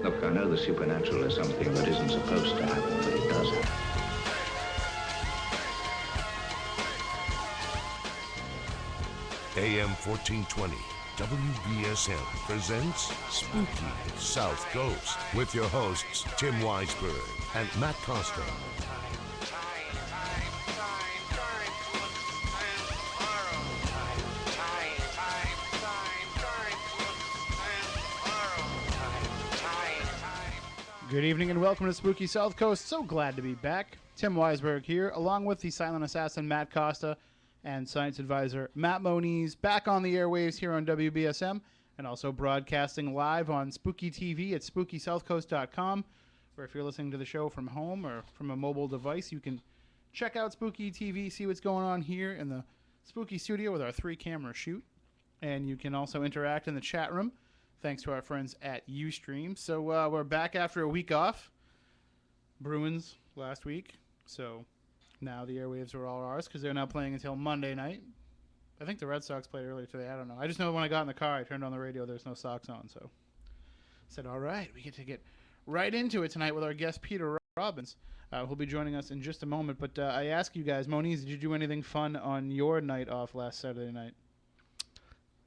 Look, I know the supernatural is something that isn't supposed to happen, but it does happen. AM 1420, WBSM presents Spooky South Coast with your hosts Tim Weisberg and Matt Costa. Good evening and welcome to Spooky South Coast. So glad to be back. Tim Weisberg here, along with the silent assassin Matt Costa and science advisor Matt Moniz, back on the airwaves here on WBSM and also broadcasting live on Spooky TV at SpookySouthCoast.com, where if you're listening to the show from home or from a mobile device, you can check out Spooky TV, see what's going on here in the Spooky Studio with our 3-camera shoot. And you can also interact in the chat room, thanks to our friends at Ustream. So we're back after a week off. Bruins last week, so now the airwaves are all ours because they're now playing until Monday night. I think the Red Sox played earlier today. I don't know. I just know when I got in the car, I turned on the radio. There's no Sox on, so I said, all right, we get to get right into it tonight with our guest, Peter Robbins, who'll be joining us in just a moment. But I ask you guys, Moniz, did you do anything fun on your night off last Saturday night?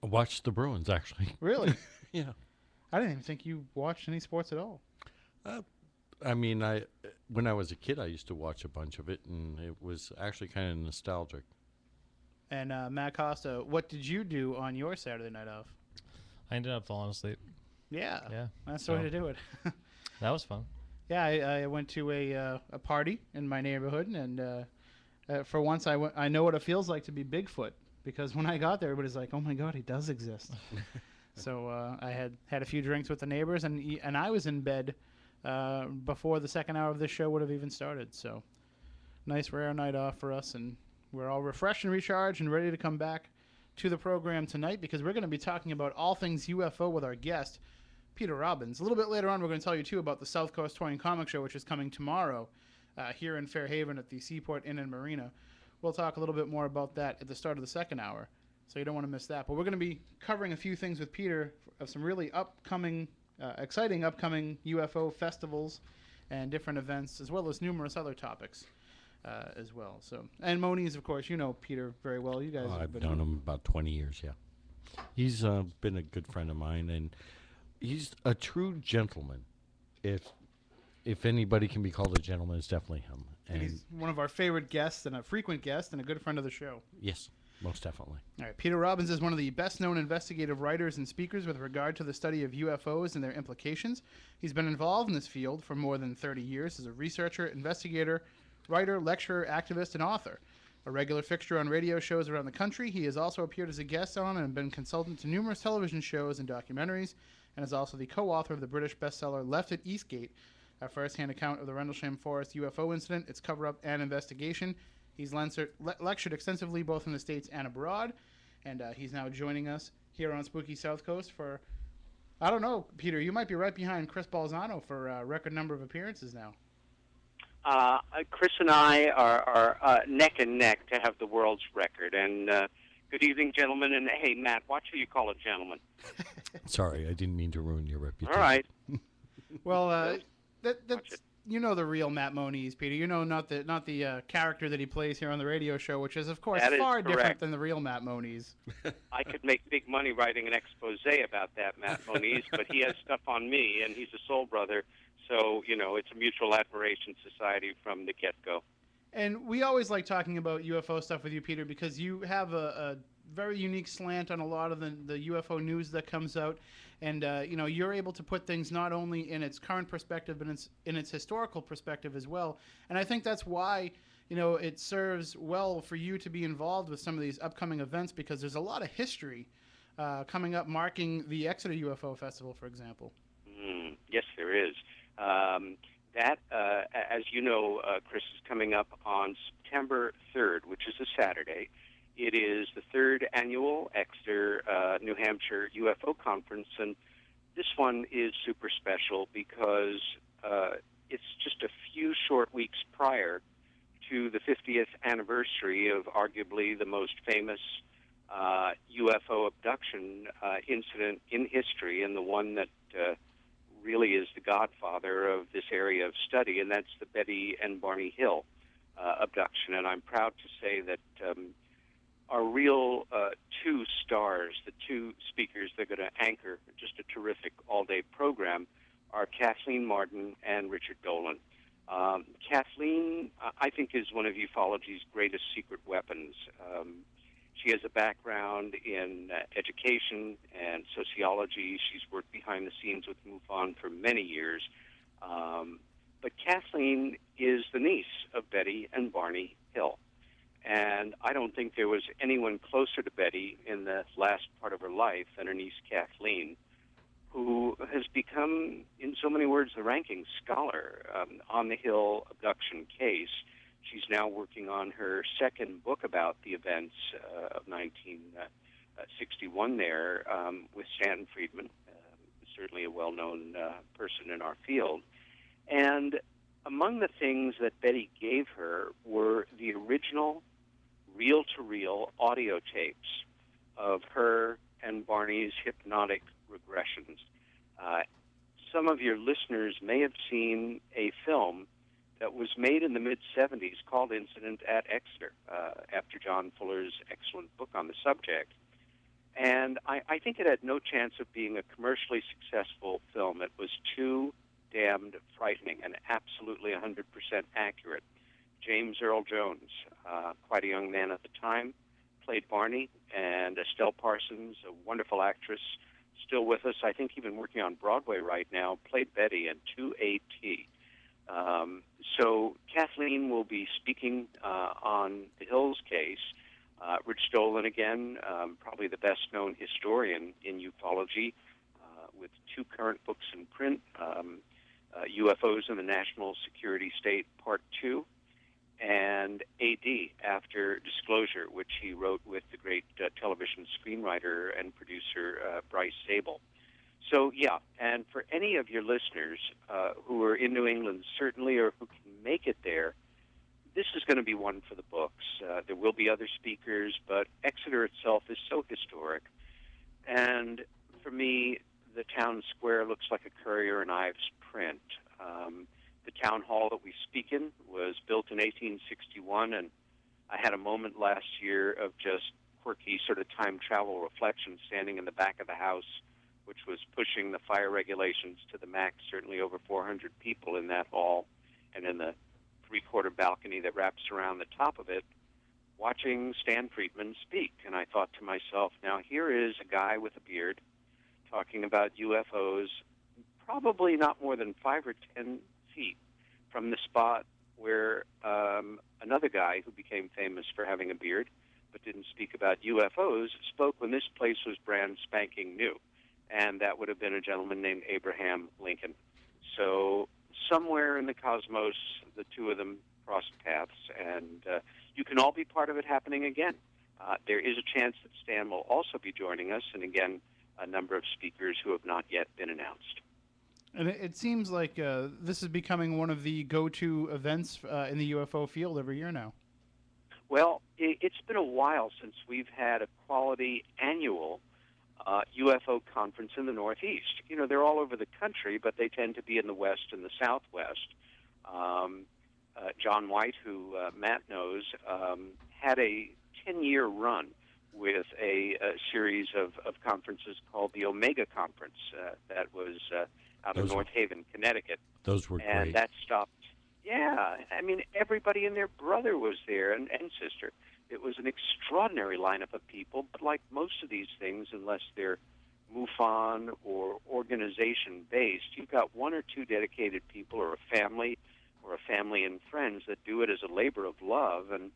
I watched the Bruins, actually. Really? Yeah. I didn't even think you watched any sports at all. When I was a kid, I used to watch a bunch of it, and it was actually kind of nostalgic. And Matt Costa, what did you do on your Saturday night off? I ended up falling asleep. Yeah. Yeah. That's the way to do it. That was fun. Yeah, I went to a party in my neighborhood, and for once I know what it feels like to be Bigfoot, because when I got there, everybody's like, oh my God, he does exist. So I had a few drinks with the neighbors, and I was in bed before the second hour of this show would have even started. So nice rare night off for us, and we're all refreshed and recharged and ready to come back to the program tonight because we're going to be talking about all things UFO with our guest, Peter Robbins. A little bit later on, we're going to tell you, too, about the South Coast Toy and Comic Show, which is coming tomorrow here in Fairhaven at the Seaport Inn and Marina. We'll talk a little bit more about that at the start of the second hour, so you don't want to miss that. But we're going to be covering a few things with Peter of some really exciting upcoming UFO festivals and different events, as well as numerous other topics as well. So, and Moniz, of course, you know Peter very well. You guys I've known him about 20 years, yeah. He's been a good friend of mine, and he's a true gentleman. If anybody can be called a gentleman, it's definitely him. And he's one of our favorite guests and a frequent guest and a good friend of the show. Yes, most definitely. All right, Peter Robbins is one of the best-known investigative writers and speakers with regard to the study of UFOs and their implications. He's been involved in this field for more than 30 years as a researcher, investigator, writer, lecturer, activist, and author. A regular fixture on radio shows around the country, he has also appeared as a guest on and been consultant to numerous television shows and documentaries, and is also the co-author of the British bestseller Left at Eastgate, a first-hand account of the Rendlesham Forest UFO incident, its cover-up and investigation. He's lectured extensively both in the States and abroad, and he's now joining us here on Spooky South Coast for, I don't know, Peter, you might be right behind Chris Balzano for a record number of appearances now. Chris and I are neck and neck to have the world's record. And good evening, gentlemen. And hey, Matt, watch who you call a gentleman. Sorry, I didn't mean to ruin your reputation. All right. Well, that's you know the real Matt Moniz, Peter. You know not the character that he plays here on the radio show, which is of course far different than the real Matt Moniz. I could make big money writing an expose about that, Matt Moniz, but he has stuff on me, and he's a soul brother. So, you know, it's a mutual admiration society from the get-go. And we always like talking about UFO stuff with you, Peter, because you have a very unique slant on a lot of the UFO news that comes out. And, you know, you're able to put things not only in its current perspective, but in its historical perspective as well. And I think that's why, you know, it serves well for you to be involved with some of these upcoming events, because there's a lot of history coming up marking the Exeter UFO Festival, for example. Yes, there is. As you know, Chris, is coming up on September 3rd, which is a Saturday. It is the third annual Exeter, New Hampshire UFO Conference, and this one is super special because it's just a few short weeks prior to the 50th anniversary of arguably the most famous UFO abduction incident in history, and the one that really is the godfather of this area of study, and that's the Betty and Barney Hill abduction. And I'm proud to say that our real two stars, the two speakers that are going to anchor just a terrific all-day program, are Kathleen Martin and Richard Dolan. Kathleen, I think, is one of ufology's greatest secret weapons. She has a background in education and sociology. She's worked behind the scenes with MUFON for many years. But Kathleen is the niece of Betty and Barney Hill. And I don't think there was anyone closer to Betty in the last part of her life than her niece Kathleen, who has become, in so many words, the ranking scholar on the Hill abduction case. She's now working on her second book about the events of 1961 there with Stanton Friedman, certainly a well-known person in our field. And among the things that Betty gave her were the original reel-to-reel audio tapes of her and Barney's hypnotic regressions. Some of your listeners may have seen a film that was made in the mid-'70s called Incident at Exeter, after John Fuller's excellent book on the subject. And I think it had no chance of being a commercially successful film. It was too damned frightening and absolutely 100% accurate. James Earl Jones, quite a young man at the time, played Barney, and Estelle Parsons, a wonderful actress, still with us, I think even working on Broadway right now, played Betty in 2AT. So Kathleen will be speaking on the Hills case. Rich Dolan, again, probably the best-known historian in ufology, with two current books in print, UFOs in the National Security State, Part 2, and AD, After Disclosure, which he wrote with the great television screenwriter and producer Bryce Zabel. So, yeah, and for any of your listeners who are in New England, certainly, or who can make it there, this is going to be one for the books. There will be other speakers, but Exeter itself is so historic. And for me, the town square looks like a Currier and Ives print. The town hall that we speak in was built in 1861, and I had a moment last year of just quirky sort of time travel reflection standing in the back of the house, which was pushing the fire regulations to the max, certainly over 400 people in that hall, and in the three-quarter balcony that wraps around the top of it, watching Stan Friedman speak. And I thought to myself, now here is a guy with a beard talking about UFOs, probably not more than 5 or 10 feet from the spot where another guy who became famous for having a beard but didn't speak about UFOs spoke when this place was brand spanking new. And that would have been a gentleman named Abraham Lincoln. So somewhere in the cosmos, the two of them crossed paths, and you can all be part of it happening again. There is a chance that Stan will also be joining us, and again, a number of speakers who have not yet been announced. And it seems like this is becoming one of the go-to events in the UFO field every year now. Well, it's been a while since we've had a quality annual UFO conference in the Northeast. You know, they're all over the country, but they tend to be in the West and the Southwest. John White, who Matt knows, had a 10-year run with a series of conferences called the Omega Conference that was out of North Haven, Connecticut. Those were great. And that stopped. Yeah, I mean, everybody and their brother was there, and sister. It was an extraordinary lineup of people, but like most of these things, unless they're MUFON or organization-based, you've got one or two dedicated people or a family and friends that do it as a labor of love. And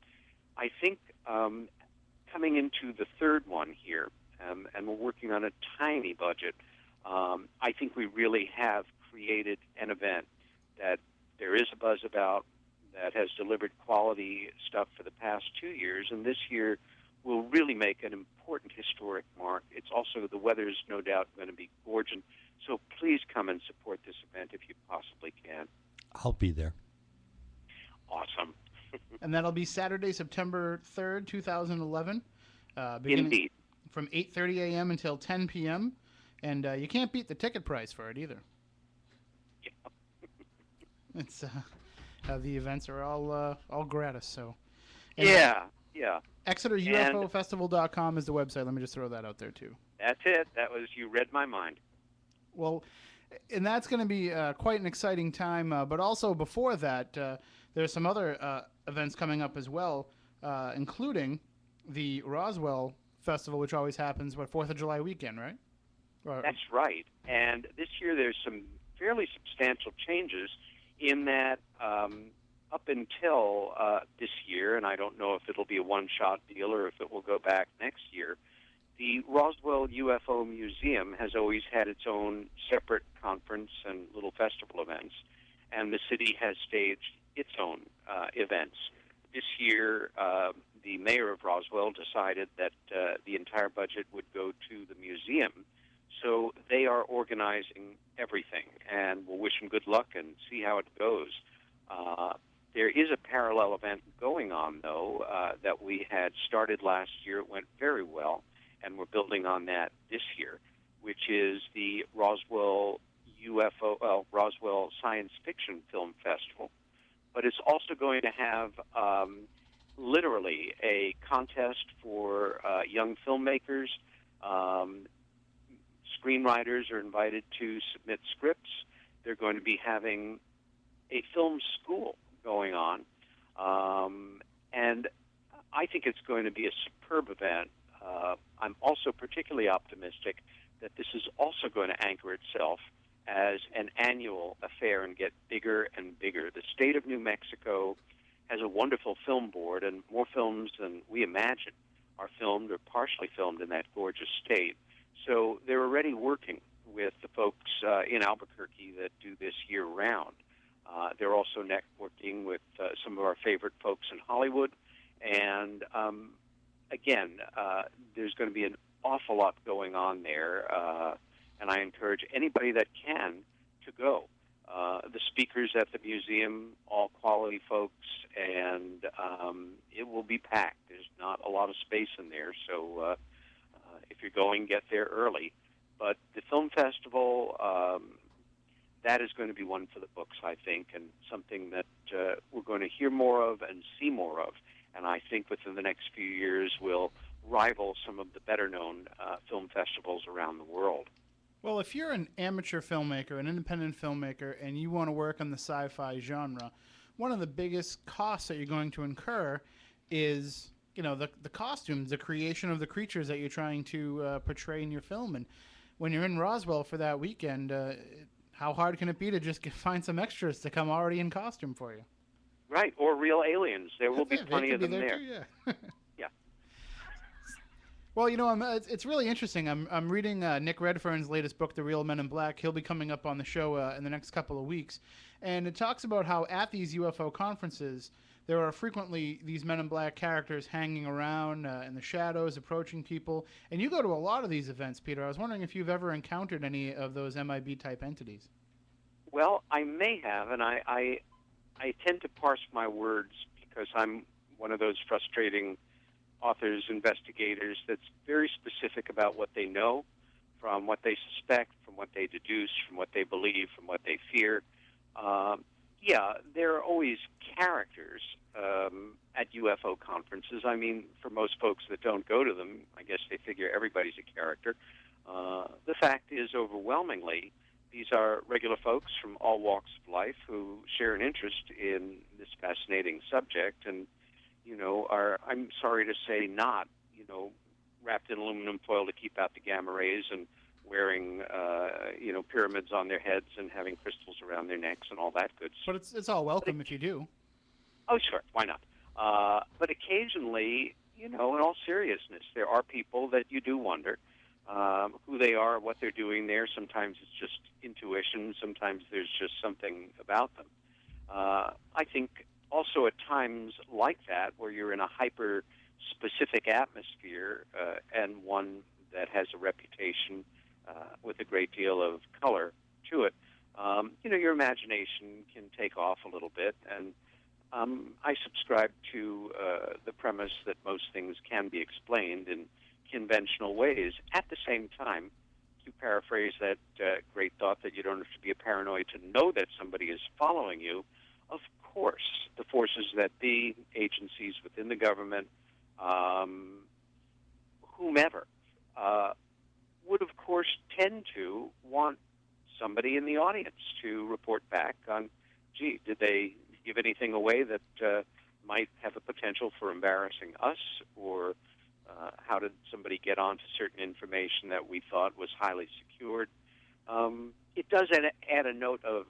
I think coming into the third one here, and we're working on a tiny budget, I think we really have created an event that there is a buzz about, that has delivered quality stuff for the past 2 years, and this year will really make an important historic mark. It's also, the weather's no doubt going to be gorgeous, so please come and support this event if you possibly can. I'll be there. Awesome. And that'll be Saturday, September 3rd, 2011. Indeed. From 8:30 a.m. until 10 p.m., and you can't beat the ticket price for it either. It's the events are all gratis. So Yeah. ExeterUFOFestival.com is the website. Let me just throw that out there too. That's it. You read my mind. Well, and that's going to be quite an exciting time. But also before that, there's some other events coming up as well, including the Roswell Festival, which always happens, 4th of July weekend, right? That's right. And this year there's some fairly substantial changes in that up until this year, and I don't know if it'll be a one-shot deal or if it will go back next year, the Roswell UFO Museum has always had its own separate conference and little festival events, and the city has staged its own events. This year, the mayor of Roswell decided that the entire budget would go to the museum, so they are organizing everything, and we'll wish them good luck and see how it goes. There is a parallel event going on, though, that we had started last year. It went very well, and we're building on that this year, which is the Roswell Roswell Science Fiction Film Festival. But it's also going to have literally a contest for young filmmakers. Screenwriters are invited to submit scripts. They're going to be having a film school going on. And I think it's going to be a superb event. I'm also particularly optimistic that this is also going to anchor itself as an annual affair and get bigger and bigger. The state of New Mexico has a wonderful film board, and more films than we imagine are filmed or partially filmed in that gorgeous state. So they're already working with the folks in Albuquerque that do this year-round. They're also networking with some of our favorite folks in Hollywood. And again, there's going to be an awful lot going on there, and I encourage anybody that can to go. The speakers at the museum, all quality folks, and it will be packed. There's not a lot of space in there, so if you're going, get there early. But the film festival, that is going to be one for the books, I think, and something that we're going to hear more of and see more of. And I think within the next few years will rival some of the better-known film festivals around the world. Well, if you're an amateur filmmaker, an independent filmmaker, and you want to work on the sci-fi genre, one of the biggest costs that you're going to incur is, the costumes, the creation of the creatures that you're trying to portray in your film. And when you're in Roswell for that weekend, how hard can it be to just find some extras to come already in costume for you? Right, or real aliens. There will be plenty of them there. Too, yeah. Yeah. Well, it's really interesting. I'm reading Nick Redfern's latest book, The Real Men in Black. He'll be coming up on the show in the next couple of weeks. And it talks about how at these UFO conferences, there are frequently these Men in Black characters hanging around in the shadows, approaching people. And you go to a lot of these events, Peter. I was wondering if you've ever encountered any of those MIB-type entities. Well, I may have, and I tend to parse my words because I'm one of those frustrating authors, investigators that's very specific about what they know, from what they suspect, from what they deduce, from what they believe, from what they fear. Yeah, there are always characters at UFO conferences. I mean, for most folks that don't go to them, I guess they figure everybody's a character. The fact is, overwhelmingly, these are regular folks from all walks of life who share an interest in this fascinating subject and, are, I'm sorry to say, not, wrapped in aluminum foil to keep out the gamma rays and wearing, pyramids on their heads and having crystals around their necks and all that good stuff. But it's all welcome if you do. Oh, sure. Why not? But occasionally, in all seriousness, there are people that you do wonder who they are, what they're doing there. Sometimes it's just intuition. Sometimes there's just something about them. I think also at times like that, where you're in a hyper-specific atmosphere and one that has a reputation with a great deal of color to it, your imagination can take off a little bit. And I subscribe to the premise that most things can be explained in conventional ways. At the same time, you paraphrase that great thought that you don't have to be a paranoid to know that somebody is following you. Of course, the forces that be, agencies within the government, whomever, would of course tend to want somebody in the audience to report back on, gee, did they give anything away that might have a potential for embarrassing us, or how did somebody get onto certain information that we thought was highly secured? It does add a note of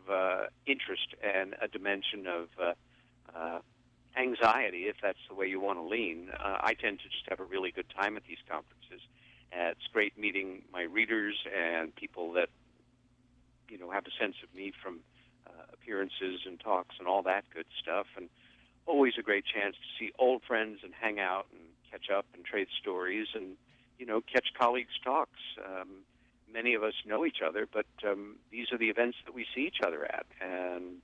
interest and a dimension of anxiety, if that's the way you want to lean. I tend to just have a really good time at these conferences. It's great meeting my readers and people that, have a sense of me from appearances and talks and all that good stuff. And always a great chance to see old friends and hang out and catch up and trade stories and, catch colleagues' talks. Many of us know each other, but these are the events that we see each other at. And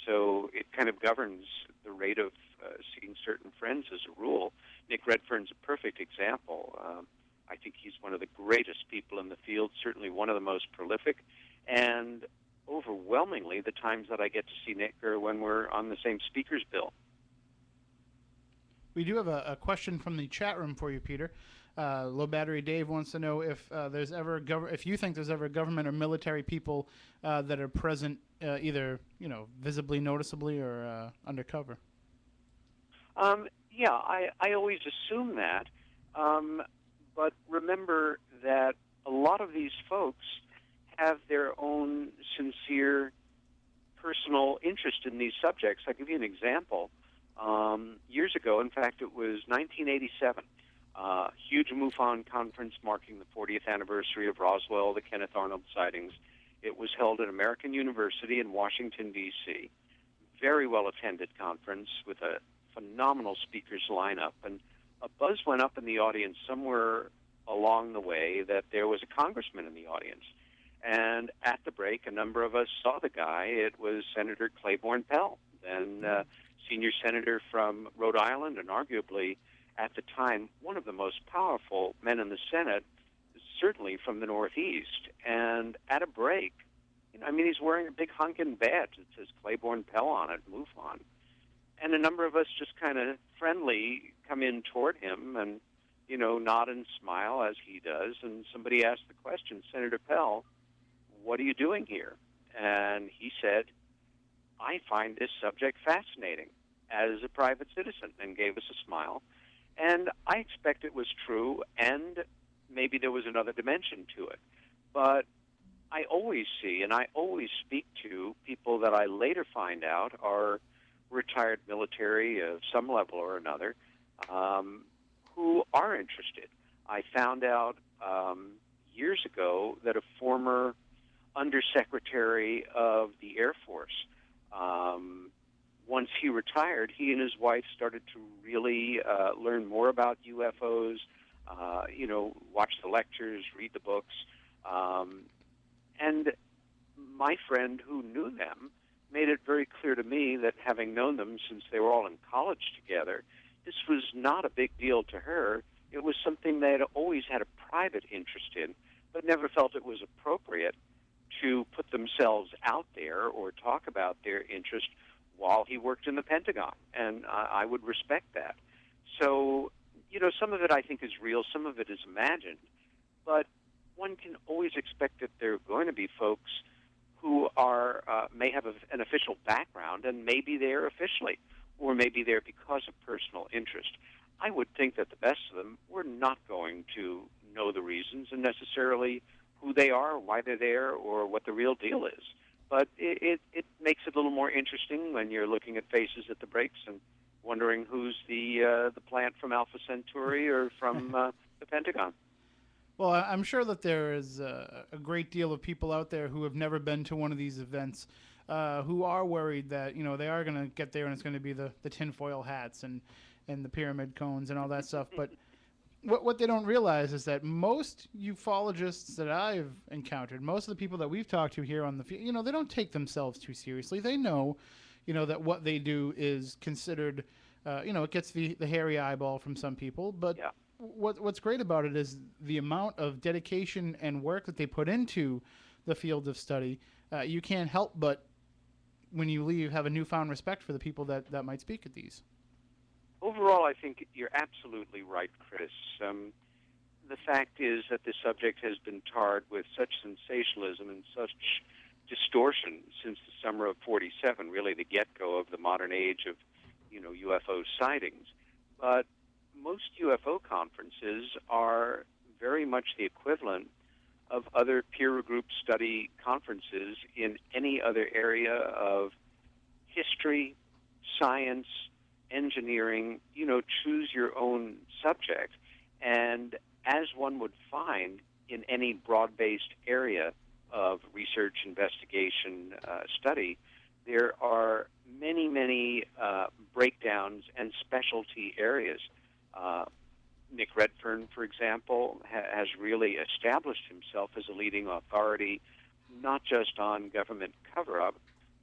so it kind of governs the rate of seeing certain friends as a rule. Nick Redfern's a perfect example. I think he's one of the greatest people in the field, certainly one of the most prolific. And overwhelmingly, the times that I get to see Nick are when we're on the same speaker's bill. We do have a question from the chat room for you, Peter. Low Battery Dave wants to know if there's ever if you think there's ever government or military people that are present, either visibly, noticeably, or undercover. Yeah, I always assume that, but remember that a lot of these folks have their own sincere personal interest in these subjects. I'll give you an example. Years ago, in fact, it was 1987, huge MUFON conference marking the 40th anniversary of Roswell, the Kenneth Arnold sightings. It was held at American University in Washington, D.C. Very well-attended conference with a phenomenal speakers lineup. And a buzz went up in the audience somewhere along the way that there was a congressman in the audience. And at the break, a number of us saw the guy. It was Senator Claiborne Pell, then senior senator from Rhode Island, and arguably, at the time, one of the most powerful men in the Senate, certainly from the Northeast. And at a break, he's wearing a big honkin' badge that says Claiborne Pell on it, MUFON. And a number of us just kind of friendly come in toward him and, nod and smile as he does. And somebody asked the question, Senator Pell, what are you doing here? And he said, I find this subject fascinating as a private citizen, and gave us a smile. And I expect it was true, and maybe there was another dimension to it. But I always see, and I always speak to people that I later find out are retired military of some level or another, who are interested. I found out years ago that a former undersecretary of the Air Force, once he retired, he and his wife started to really learn more about UFOs, watch the lectures, read the books. And my friend who knew them made it very clear to me that, having known them since they were all in college together, this was not a big deal to her. It was something they had always had a private interest in, but never felt it was appropriate to put themselves out there or talk about their interest while he worked in the Pentagon. And I would respect that. So, some of it I think is real, some of it is imagined, but one can always expect that there are going to be folks who are may have an official background, and maybe there officially, or maybe there because of personal interest. I would think that the best of them, we're not going to know the reasons and necessarily who they are, why they're there, or what the real deal is. But it makes it a little more interesting when you're looking at faces at the breaks and wondering who's the plant from Alpha Centauri or from the Pentagon. Well, I'm sure that there is a great deal of people out there who have never been to one of these events, who are worried that they are going to get there and it's going to be the tinfoil hats and the pyramid cones and all that stuff. But what they don't realize is that most ufologists that I've encountered, most of the people that we've talked to here on the field, they don't take themselves too seriously. They know, that what they do is considered, it gets the hairy eyeball from some people, but what's great about it is the amount of dedication and work that they put into the field of study. You can't help but, when you leave, have a newfound respect for the people that might speak at these. Overall, I think you're absolutely right, Chris. The fact is that the subject has been tarred with such sensationalism and such distortion since the summer of '47, really the get-go of the modern age of, UFO sightings. But most UFO conferences are very much the equivalent of other peer group study conferences in any other area of history, science, engineering. Choose your own subject. And as one would find in any broad-based area of research, investigation, study, there are many, many breakdowns and specialty areas. Nick Redfern, for example, has really established himself as a leading authority, not just on government cover-up,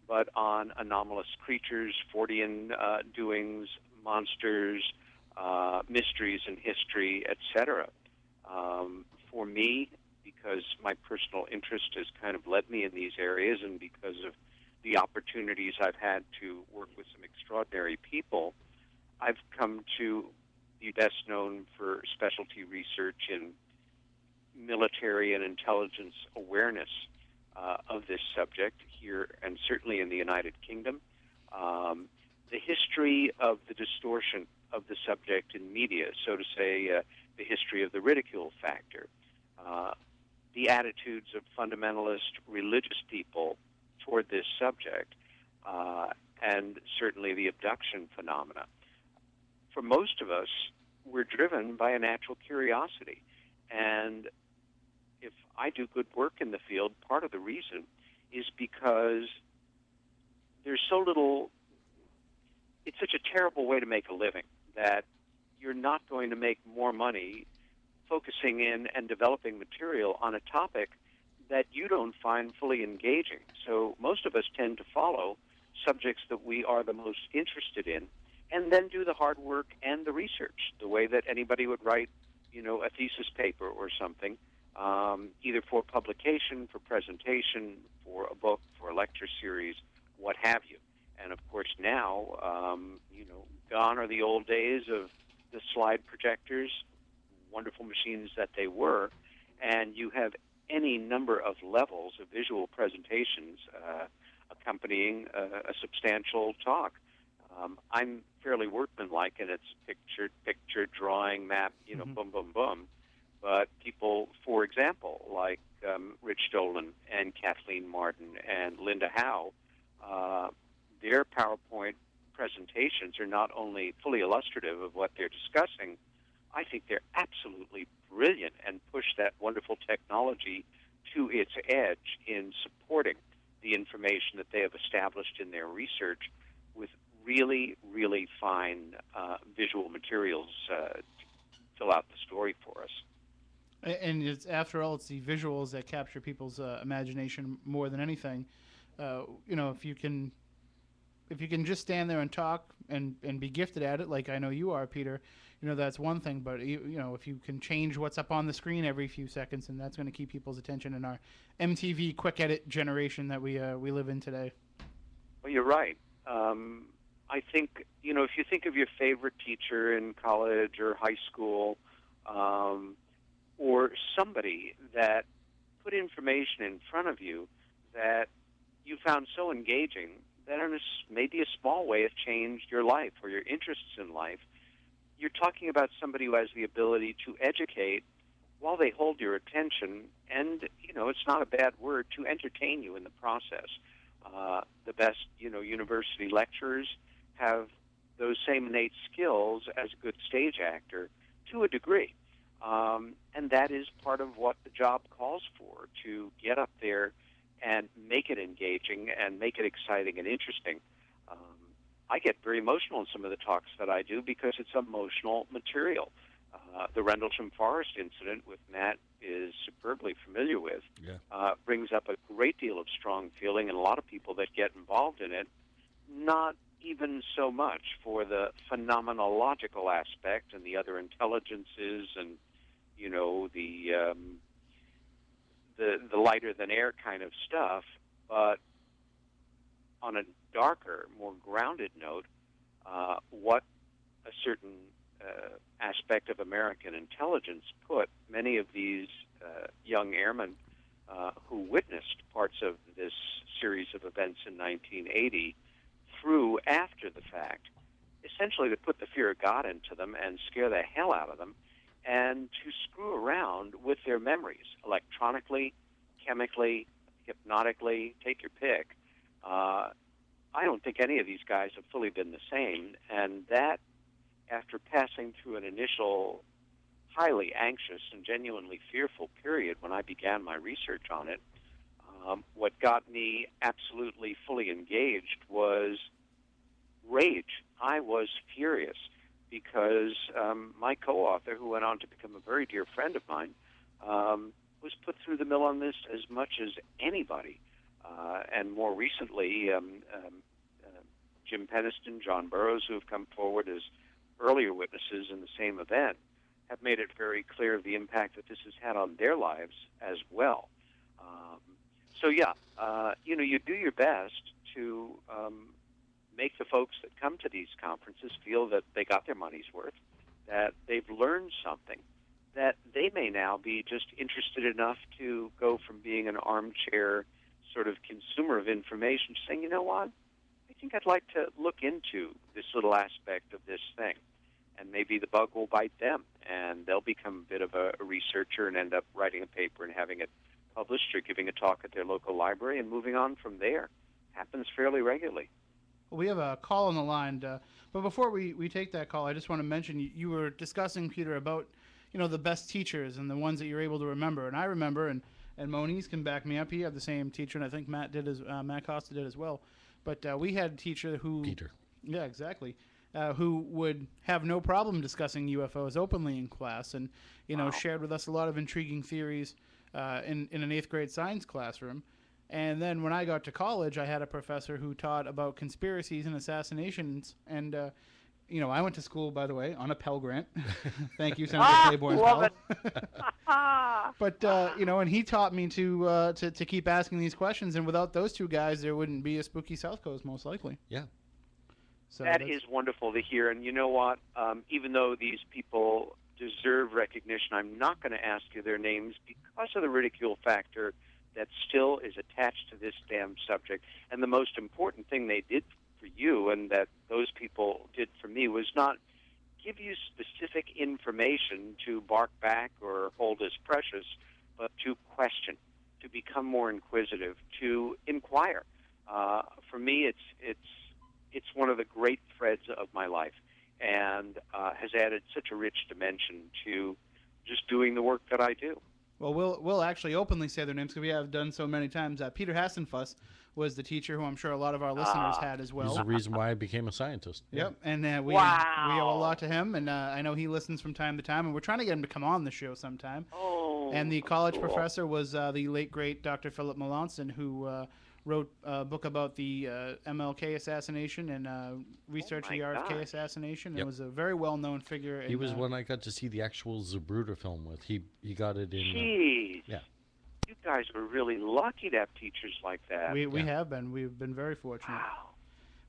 but on anomalous creatures, Fortean doings, monsters, mysteries in history, etc. For me, because my personal interest has kind of led me in these areas, and because of the opportunities I've had to work with some extraordinary people, I've come to be best known for specialty research in military and intelligence awareness of this subject here, and certainly in the United Kingdom. The history of the distortion of the subject in media, so to say, the history of the ridicule factor, the attitudes of fundamentalist religious people toward this subject, and certainly the abduction phenomena. For most of us, we're driven by a natural curiosity. And if I do good work in the field, part of the reason is because there's so little, it's such a terrible way to make a living that you're not going to make more money focusing in and developing material on a topic that you don't find fully engaging. So most of us tend to follow subjects that we are the most interested in, and then do the hard work and the research, the way that anybody would write, a thesis paper or something, either for publication, for presentation, for a book, for a lecture series, what have you. And of course now, gone are the old days of the slide projectors, wonderful machines that they were, and you have any number of levels of visual presentations accompanying a substantial talk. I'm fairly workmanlike, and it's picture, drawing, map, boom, boom, boom. But people, for example, like Rich Dolan and Kathleen Martin and Linda Howe, their PowerPoint presentations are not only fully illustrative of what they're discussing, I think they're absolutely brilliant and push that wonderful technology to its edge in supporting the information that they have established in their research with really, really fine visual materials to fill out the story for us. And it's, after all, it's the visuals that capture people's imagination more than anything. If you can just stand there and talk and be gifted at it, like I know you are, Peter, that's one thing. But if you can change what's up on the screen every few seconds, and that's going to keep people's attention in our MTV quick edit generation that we live in today. Well, you're right. I think if you think of your favorite teacher in college or high school, or somebody that put information in front of you that you found so engaging that in maybe a small way it changed your life or your interests in life, you're talking about somebody who has the ability to educate while they hold your attention, and, it's not a bad word, to entertain you in the process. The best, university lecturers have those same innate skills as a good stage actor to a degree. And that is part of what the job calls for, to get up there and make it engaging and make it exciting and interesting. I get very emotional in some of the talks that I do because it's emotional material. The Rendlesham Forest incident, with Matt is superbly familiar with, brings up a great deal of strong feeling, and a lot of people that get involved in it, not even so much for the phenomenological aspect and the other intelligences and, you know, the lighter than air kind of stuff, but on a darker, more grounded note, what a certain aspect of American intelligence put many of these young airmen who witnessed parts of this series of events in 1980 through after the fact, essentially to put the fear of God into them and scare the hell out of them, and to screw around with their memories electronically, chemically, hypnotically, take your pick. I don't think any of these guys have fully been the same, and that, after passing through an initial highly anxious and genuinely fearful period when I began my research on it, what got me absolutely fully engaged was rage. I was furious because my co-author, who went on to become a very dear friend of mine, was put through the mill on this as much as anybody. And more recently, Jim Peniston, John Burroughs, who have come forward as earlier witnesses in the same event, have made it very clear the impact that this has had on their lives as well. So yeah, you know, you do your best to make the folks that come to these conferences feel that they got their money's worth, that they've learned something, that they may now be just interested enough to go from being an armchair sort of consumer of information to saying, you know what, I think I'd like to look into this little aspect of this thing. And maybe the bug will bite them, and they'll become a bit of a researcher and end up writing a paper and having it published or giving a talk at their local library and moving on from there. Happens fairly regularly. Well, we have a call on the line, but before we take that call, I just want to mention you were discussing, Peter, about, you know, the best teachers and the ones that you're able to remember. And I remember, and Moniz can back me up. He had the same teacher, and I think Matt Costa did as well. But we had a teacher who... Peter. Yeah, exactly. Who would have no problem discussing UFOs openly in class, and, you know, shared with us a lot of intriguing theories in an 8th grade science classroom. And then when I got to college, I had a professor who taught about conspiracies and assassinations. And, you know, I went to school, by the way, on a Pell Grant. Thank you, Senator Claiborne's love Pell. But, you know, and he taught me to keep asking these questions. And without those two guys, there wouldn't be a Spooky South Coast, most likely. Yeah. So that is wonderful to hear. And you know what? Even though these people deserve recognition, I'm not going to ask you their names because of the ridicule factor that still is attached to this damn subject. And the most important thing they did for you and that those people did for me was not give you specific information to bark back or hold as precious, but to question, to become more inquisitive, to inquire. For me, it's one of the great threads of my life, and has added such a rich dimension to just doing the work that I do. Well, we'll actually openly say their names because we have done so many times. Peter Hassenfuss was the teacher who I'm sure a lot of our listeners had as well. He's the reason why I became a scientist. Yep, and we owe a lot to him, and I know he listens from time to time, and we're trying to get him to come on the show sometime. Oh, and the college professor was the late, great Dr. Philip Melanson, who wrote a book about the MLK assassination and researched the RFK assassination. Yep. It was a very well-known figure. He was one I got to see the actual Zapruder film with. He got it in... Jeez. Yeah. You guys were really lucky to have teachers like that. We have been. We've been very fortunate. Wow.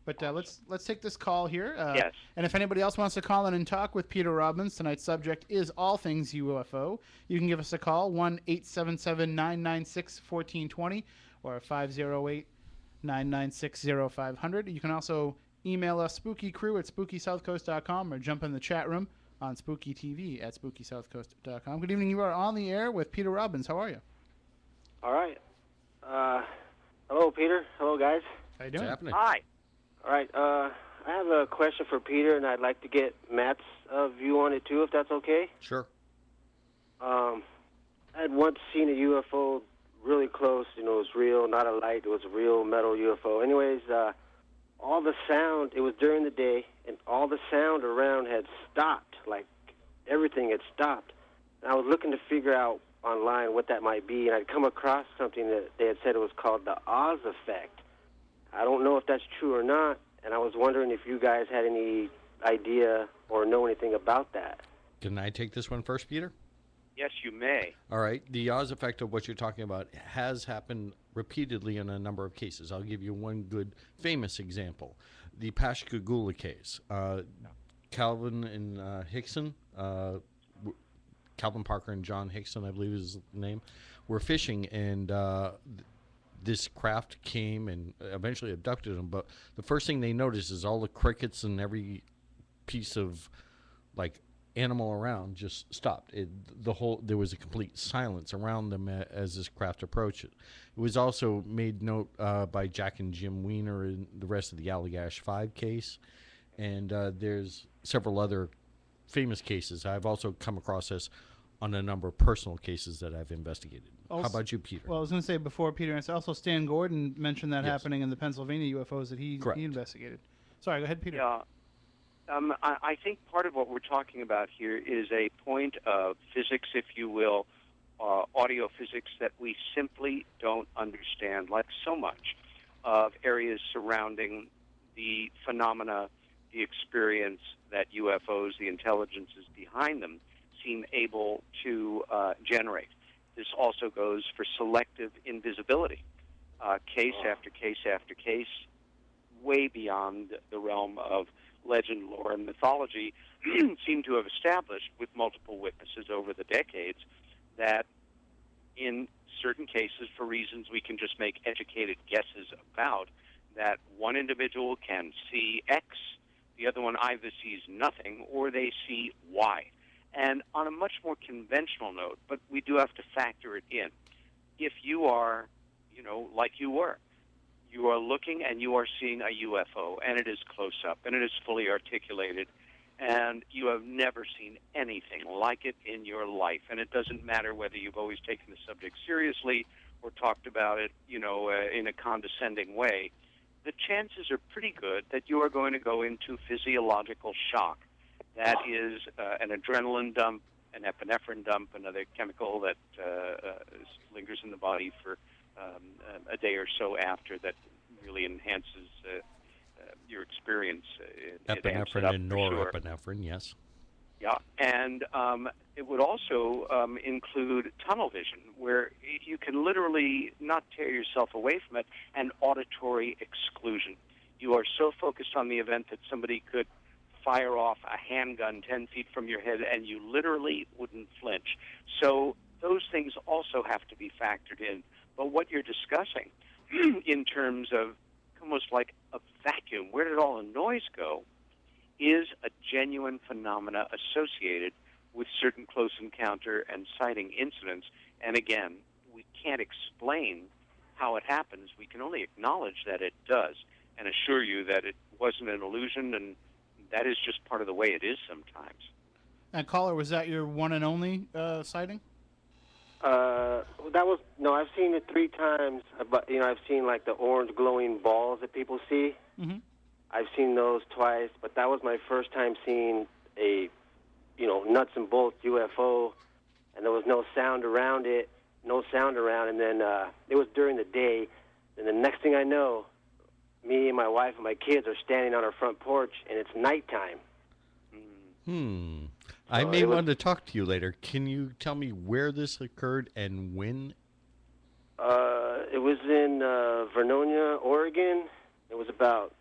But let's take this call here. Yes. And if anybody else wants to call in and talk with Peter Robbins, tonight's subject is all things UFO. You can give us a call, 1-877-996-1420 or 508-996-0500. You can also email us spookycrew@spookysouthcoast.com or jump in the chat room on spookytv@spookysouthcoast.com. Good evening. You are on the air with Peter Robbins. How are you? All right. Hello, Peter. Hello, guys. How you doing? What's happening? Hi. All right. I have a question for Peter, and I'd like to get Matt's view on it, too, if that's okay. Sure. I had once seen a UFO really close. You know, it was real, not a light. It was a real metal UFO. Anyways, all the sound, it was during the day, and all the sound around had stopped. Like, everything had stopped. And I was looking to figure out online what that might be, and I'd come across something that they had said it was called the Oz effect. I don't know if that's true or not, and I was wondering if you guys had any idea or know anything about that. Can I take this one first, Peter? Yes, you may. All right. The Oz effect of what you're talking about has happened repeatedly in a number of cases. I'll give you one good famous example. The Pascagoula case. Calvin and Hickson, Calvin Parker and John Hickson, I believe is his name, were fishing, and this craft came and eventually abducted them. But the first thing they noticed is all the crickets and every piece of like animal around just stopped. There was a complete silence around them as this craft approached it. It was also made note by Jack and Jim Weiner and the rest of the Allagash 5 case, and there's several other famous cases. I've also come across this on a number of personal cases that I've investigated. Also, how about you, Peter? Well, I was going to say before Peter, and also Stan Gordon mentioned that Yes. happening in the Pennsylvania UFOs that he investigated. Sorry, go ahead, Peter. Yeah. I think part of what we're talking about here is a point of physics, if you will, audio physics, that we simply don't understand, like so much of areas surrounding the phenomena, the experience that UFOs, the intelligences behind them, seem able to generate. This also goes for selective invisibility. Case after case after case, way beyond the realm of legend, lore, and mythology, seem to have established with multiple witnesses over the decades that in certain cases, for reasons we can just make educated guesses about, that one individual can see X, the other one either sees nothing or they see Y. And on a much more conventional note, but we do have to factor it in, if you are, like you are looking and you are seeing a UFO, and it is close up, and it is fully articulated, and you have never seen anything like it in your life, and it doesn't matter whether you've always taken the subject seriously or talked about it, in a condescending way, the chances are pretty good that you are going to go into physiological shock. That is an adrenaline dump, an epinephrine dump, another chemical that lingers in the body for a day or so after, that really enhances your experience. Epinephrine and norepinephrine, yes. Yeah, and it would also include tunnel vision, where you can literally not tear yourself away from it, and auditory exclusion. You are so focused on the event that somebody could fire off a handgun 10 feet from your head, and you literally wouldn't flinch. So those things also have to be factored in. But what you're discussing in terms of almost like a vacuum, where did all the noise go, is a genuine phenomena associated with certain close encounter and sighting incidents. And again, we can't explain how it happens. We can only acknowledge that it does and assure you that it wasn't an illusion, and that is just part of the way it is sometimes. And caller, was that your one and only sighting? I've seen it 3 times, but I've seen like the orange glowing balls that people see. Mm-hmm. I've seen those twice, but that was my first time seeing a, nuts and bolts UFO, and there was no sound around it, and then it was during the day, and the next thing I know, me and my wife and my kids are standing on our front porch, and it's nighttime. I may want to talk to you later. Can you tell me where this occurred and when? It was in Vernonia, Oregon. It was about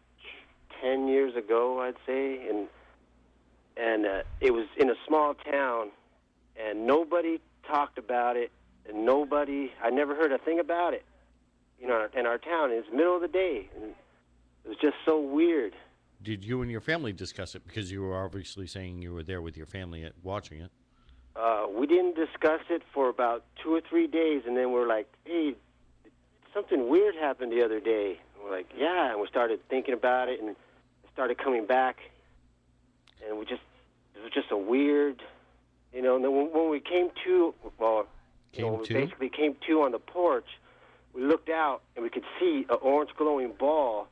10 years ago, I'd say, and it was in a small town, and nobody talked about it, and I never heard a thing about it. In our town, it's the middle of the day, and it was just so weird. Did you and your family discuss it? Because you were obviously saying you were there with your family watching it. We didn't discuss it for about 2 or 3 days, and then we're like, hey, something weird happened the other day. And we're like, yeah, and we started thinking about it, and it started coming back, and it was just a weird, and then when we came to, basically came to on the porch, we looked out, and we could see an orange glowing ball,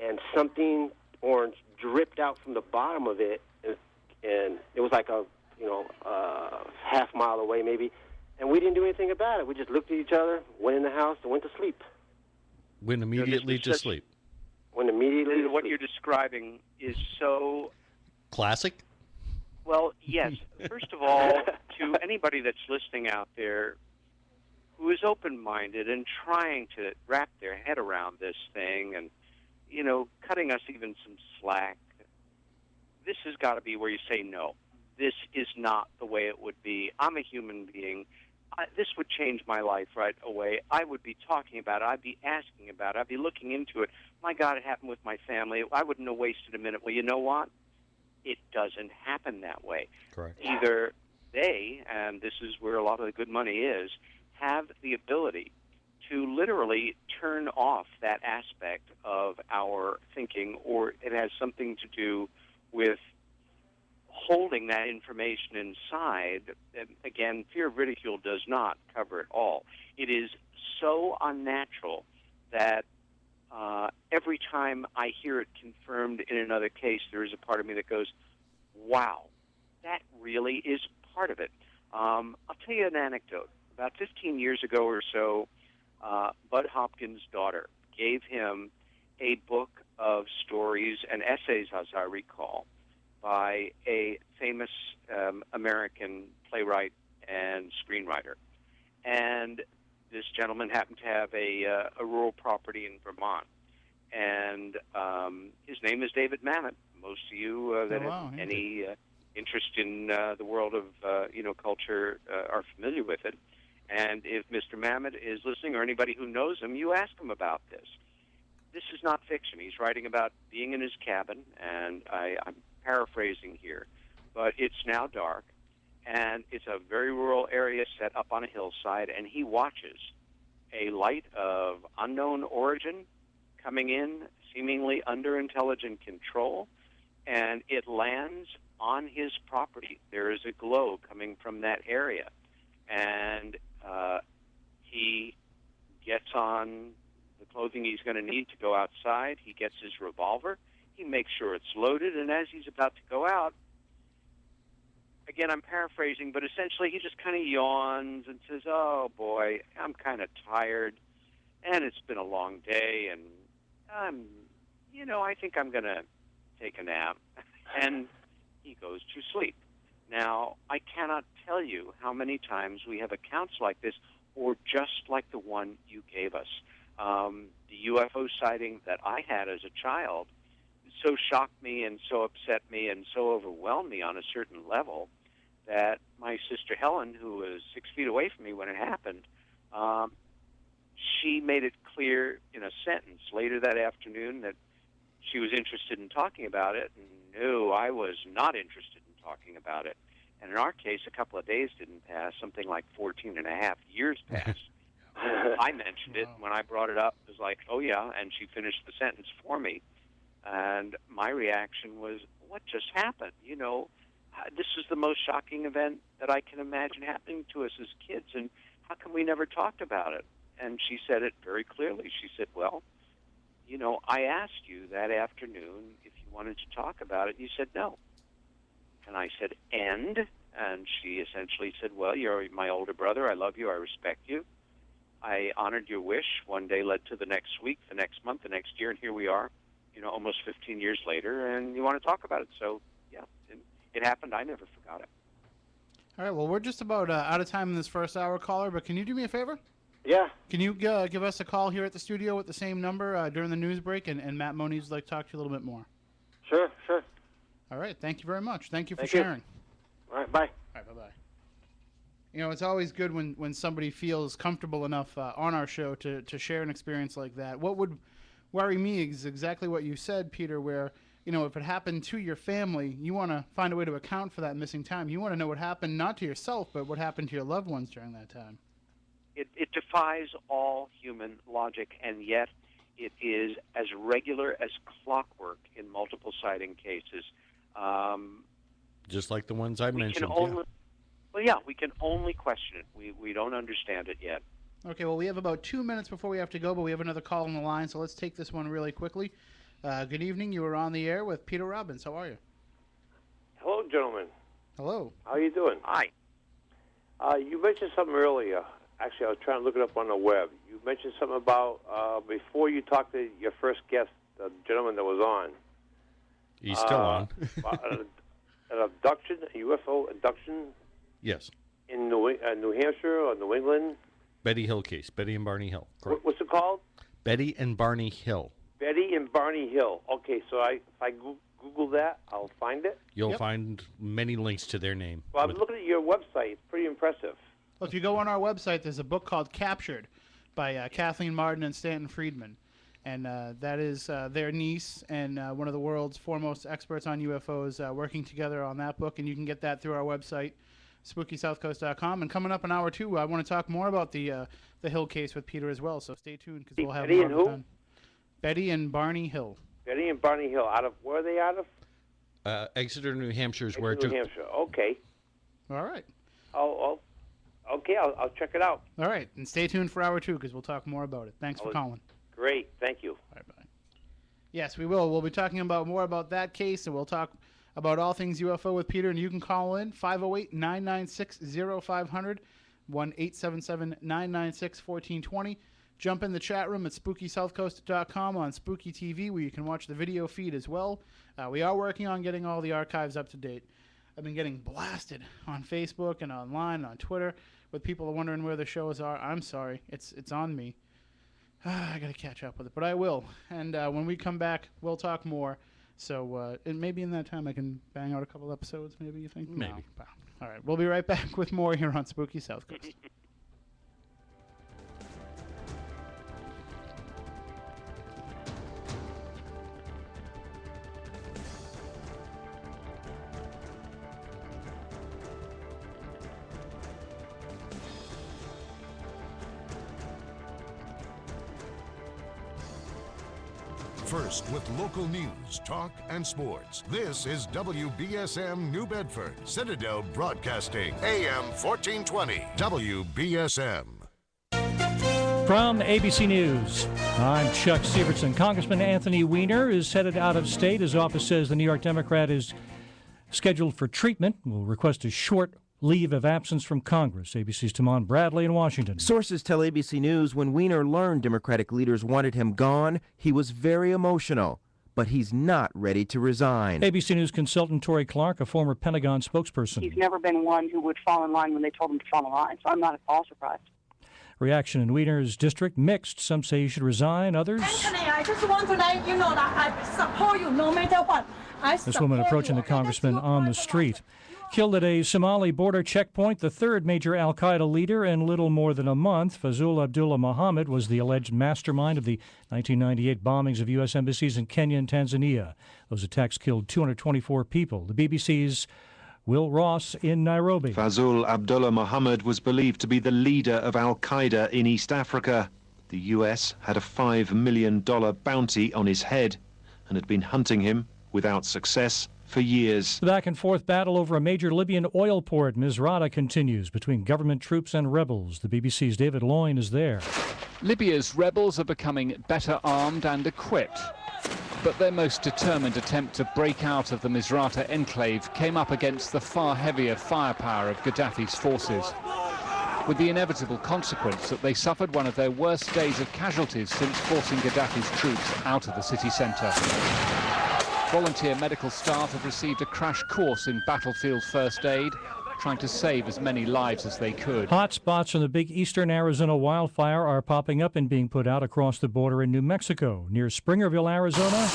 and something orange dripped out from the bottom of it, and it was like a half mile away maybe, and we didn't do anything about it. We just looked at each other, went in the house, and went to sleep. Went immediately to sleep. Went immediately to what you're describing is so... Classic? Well, yes. First of all, to anybody that's listening out there who is open-minded and trying to wrap their head around this thing and, you know, cutting us even some slack, this has got to be where you say, no, this is not the way it would be. I'm a human being. This would change my life right away. I would be talking about it. I'd be asking about it. I'd be looking into it. My God, it happened with my family. I wouldn't have wasted a minute. Well, you know what? It doesn't happen that way. Correct. Either they, and this is where a lot of the good money is, have the ability to literally turn off that aspect of our thinking, or it has something to do with holding that information inside. And again, fear of ridicule does not cover it all. It is so unnatural that every time I hear it confirmed in another case, there is a part of me that goes, wow, that really is part of it. I'll tell you an anecdote. About 15 years ago or so, Bud Hopkins' daughter gave him a book of stories and essays, as I recall, by a famous American playwright and screenwriter. And this gentleman happened to have a rural property in Vermont. And his name is David Mamet. Most of you that have any interest in the world of culture are familiar with it. And if Mr. Mamet is listening, or anybody who knows him, you ask him about this. This is not fiction. He's writing about being in his cabin, and I'm paraphrasing here, but it's now dark, and it's a very rural area set up on a hillside, and he watches a light of unknown origin coming in, seemingly under intelligent control, and it lands on his property. There is a glow coming from that area, and he gets on the clothing he's going to need to go outside. He gets his revolver. He makes sure it's loaded, and as he's about to go out, again, I'm paraphrasing, but essentially he just kind of yawns and says, oh, boy, I'm kind of tired, and it's been a long day, and I think I'm going to take a nap. And he goes to sleep. Now, I cannot tell you how many times we have accounts like this, or just like the one you gave us. The UFO sighting that I had as a child so shocked me and so upset me and so overwhelmed me on a certain level that my sister Helen, who was 6 feet away from me when it happened, she made it clear in a sentence later that afternoon that she was interested in talking about it, and no, I was not interested in talking about it. And in our case, a couple of days didn't pass, something like 14 and a half years passed. I mentioned it. When I brought it up, it was like, oh, yeah, and she finished the sentence for me. And my reaction was, what just happened? This is the most shocking event that I can imagine happening to us as kids, and how come we never talked about it? And she said it very clearly. She said, well, I asked you that afternoon if you wanted to talk about it, and you said no. And I said, and she essentially said, well, you're my older brother. I love you. I respect you. I honored your wish. One day led to the next week, the next month, the next year, and here we are, almost 15 years later, and you want to talk about it. So, yeah, it happened. I never forgot it. All right, well, we're just about out of time in this first hour, caller, but can you do me a favor? Yeah. Can you give us a call here at the studio with the same number during the news break, and Matt Moniz would like to talk to you a little bit more? Sure. All right, thank you very much. Thank you for Thank you. sharing. All right, bye. All right, bye-bye. It's always good when somebody feels comfortable enough on our show to share an experience like that. What would worry me is exactly what you said, Peter, where, if it happened to your family, you want to find a way to account for that missing time. You want to know what happened, not to yourself, but what happened to your loved ones during that time. It defies all human logic, and yet it is as regular as clockwork in multiple sighting cases. Just like the ones I mentioned. Well, yeah, we can only question it. We don't understand it yet. Okay, well, we have about 2 minutes before we have to go, but we have another call on the line, so let's take this one really quickly. Good evening. You are on the air with Peter Robbins. How are you? Hello, gentlemen. Hello. How are you doing? Hi. You mentioned something earlier. Actually, I was trying to look it up on the web. You mentioned something about before you talked to your first guest the gentleman that was on. He's still on. An abduction, a UFO abduction Yes. in New Hampshire or New England. Betty Hill case. Betty and Barney Hill. Correct. What's it called? Betty and Barney Hill. Betty and Barney Hill. Okay, so if I Google that, I'll find it. You'll find many links to their name. Well, I'm looking at your website. It's pretty impressive. Well, if you go on our website, there's a book called Captured by Kathleen Martin and Stanton Friedman. And that is their niece and one of the world's foremost experts on UFOs working together on that book. And you can get that through our website, SpookySouthcoast.com. And coming up in hour 2, I want to talk more about the Hill case with Peter as well. So stay tuned because we'll have Betty more and of it who? done. Betty and Barney Hill. Betty and Barney Hill. Where are they out of? Exeter, New Hampshire is where it New took. Hampshire. Okay. All right. Okay, I'll check it out. All right. And stay tuned for hour 2 because we'll talk more about it. Thanks for calling. Great. Thank you. All right, bye. Yes, we will. We'll be talking about more about that case, and we'll talk about all things UFO with Peter. And you can call in 508-996-0500, 1-877-996-1420. Jump in the chat room at SpookySouthCoast.com on Spooky TV, where you can watch the video feed as well. We are working on getting all the archives up to date. I've been getting blasted on Facebook and online and on Twitter with people wondering where the shows are. I'm sorry. It's on me. I got to catch up with it, but I will. And when we come back, we'll talk more. So and maybe in that time I can bang out a couple episodes, maybe you think? Maybe. No. All right. We'll be right back with more here on Spooky South Coast. First with local news, talk, and sports. This is WBSM New Bedford, Citadel Broadcasting, AM 1420, WBSM. From ABC News, I'm Chuck Severson. Congressman Anthony Weiner is headed out of state. His office says the New York Democrat is scheduled for treatment, will request a short leave of absence from Congress. ABC's Tamon Bradley in Washington. Sources tell ABC News when Weiner learned Democratic leaders wanted him gone, he was very emotional, but he's not ready to resign. ABC News consultant Tori Clark, a former Pentagon spokesperson. He's never been one who would fall in line when they told him to fall in line, so I'm not at all surprised. Reaction in Weiner's district mixed. Some say he should resign, others... Anthony, I just want to let you know that I support you no matter what. This woman approaching the congressman on the street. Killed at a Somali border checkpoint, the third major al-Qaeda leader in little more than a month. Fazul Abdullah Muhammad was the alleged mastermind of the 1998 bombings of U.S. embassies in Kenya and Tanzania. Those attacks killed 224 people. The BBC's Will Ross in Nairobi. Fazul Abdullah Muhammad was believed to be the leader of al-Qaeda in East Africa. The U.S. had a $5 million bounty on his head and had been hunting him without success for years. The back-and-forth battle over a major Libyan oil port, Misrata, continues between government troops and rebels. The BBC's David Loyne is there. Libya's rebels are becoming better armed and equipped, but their most determined attempt to break out of the Misrata enclave came up against the far heavier firepower of Gaddafi's forces, with the inevitable consequence that they suffered one of their worst days of casualties since forcing Gaddafi's troops out of the city centre. Volunteer medical staff have received a crash course in battlefield first aid, trying to save as many lives as they could. Hot spots from the big eastern Arizona wildfire are popping up and being put out across the border in New Mexico. Near Springerville, Arizona,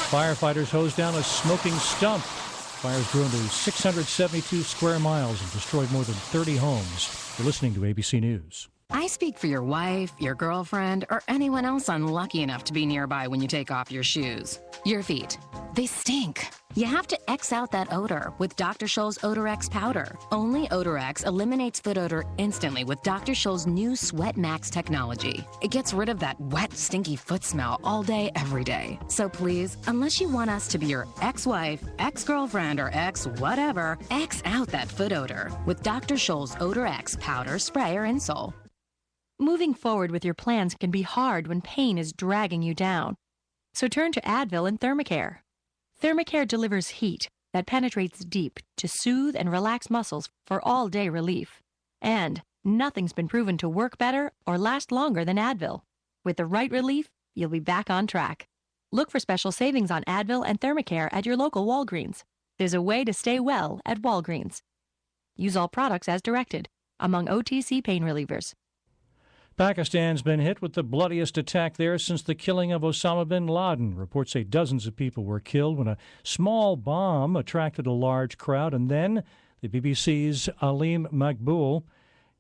firefighters hosed down a smoking stump. Fire's grown to 672 square miles and destroyed more than 30 homes. You're listening to ABC News. I speak for your wife, your girlfriend, or anyone else unlucky enough to be nearby when you take off your shoes. Your feet. They stink. You have to X out that odor with Dr. Scholl's Odor X powder. Only Odor X eliminates foot odor instantly with Dr. Scholl's new Sweat Max technology. It gets rid of that wet, stinky foot smell all day, every day. So please, unless you want us to be your ex-wife, ex-girlfriend, or ex-whatever, X out that foot odor with Dr. Scholl's Odor X powder, spray, or insole. Moving forward with your plans can be hard when pain is dragging you down. So turn to Advil and Thermacare. Thermacare delivers heat that penetrates deep to soothe and relax muscles for all-day relief. And nothing's been proven to work better or last longer than Advil. With the right relief, you'll be back on track. Look for special savings on Advil and Thermacare at your local Walgreens. There's a way to stay well at Walgreens. Use all products as directed, among OTC pain relievers. Pakistan's been hit with the bloodiest attack there since the killing of Osama bin Laden. Reports say dozens of people were killed when a small bomb attracted a large crowd. And then the BBC's Aleem Maqbool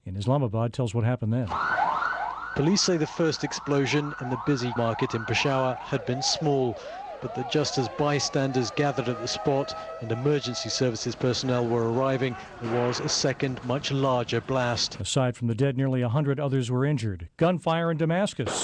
in Islamabad tells what happened then. Police say the first explosion in the busy market in Peshawar had been small, but that just as bystanders gathered at the spot and emergency services personnel were arriving, there was a second, much larger blast. Aside from the dead, nearly 100 others were injured. Gunfire in Damascus,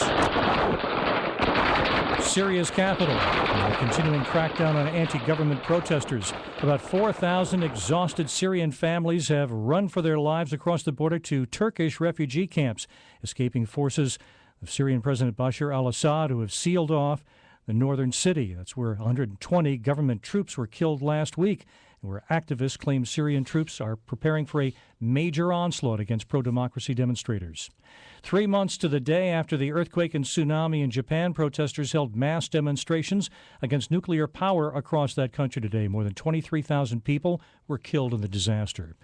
Syria's capital, and a continuing crackdown on anti-government protesters. About 4,000 exhausted Syrian families have run for their lives across the border to Turkish refugee camps, escaping forces of Syrian President Bashar al-Assad, who have sealed off the northern city. That's where 120 government troops were killed last week, and where activists claim Syrian troops are preparing for a major onslaught against pro-democracy demonstrators. 3 months to the day after the earthquake and tsunami in Japan, protesters held mass demonstrations against nuclear power across that country today. More than 23,000 people were killed in the disaster.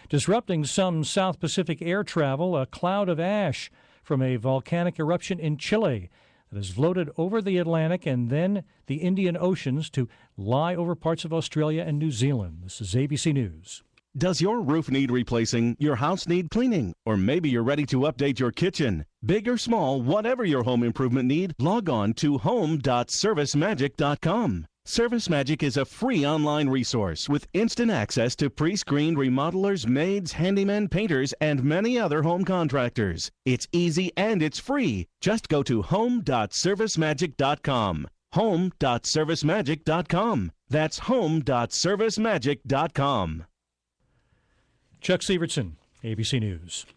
Disrupting some South Pacific air travel, a cloud of ash from a volcanic eruption in Chile that has floated over the Atlantic and then the Indian Oceans to lie over parts of Australia and New Zealand. This is ABC News. Does your roof need replacing? Your house need cleaning? Or maybe you're ready to update your kitchen? Big or small, whatever your home improvement need, log on to home.servicemagic.com. ServiceMagic is a free online resource with instant access to pre-screened remodelers, maids, handymen, painters, and many other home contractors. It's easy and it's free. Just go to home.servicemagic.com. home.servicemagic.com. That's home.servicemagic.com. Chuck Sievertson, ABC News.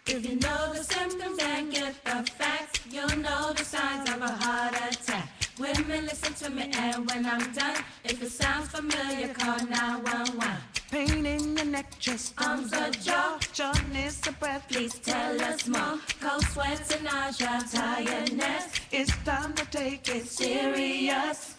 If you know the symptoms and get the facts, you'll know the signs of a heart attack. Women, listen to me, and when I'm done, if it sounds familiar, call 911. Pain in your neck, chest, arms, or jaw, shortness of breath, please tell us more. Cold sweats and nausea, tiredness, it's time to take it serious.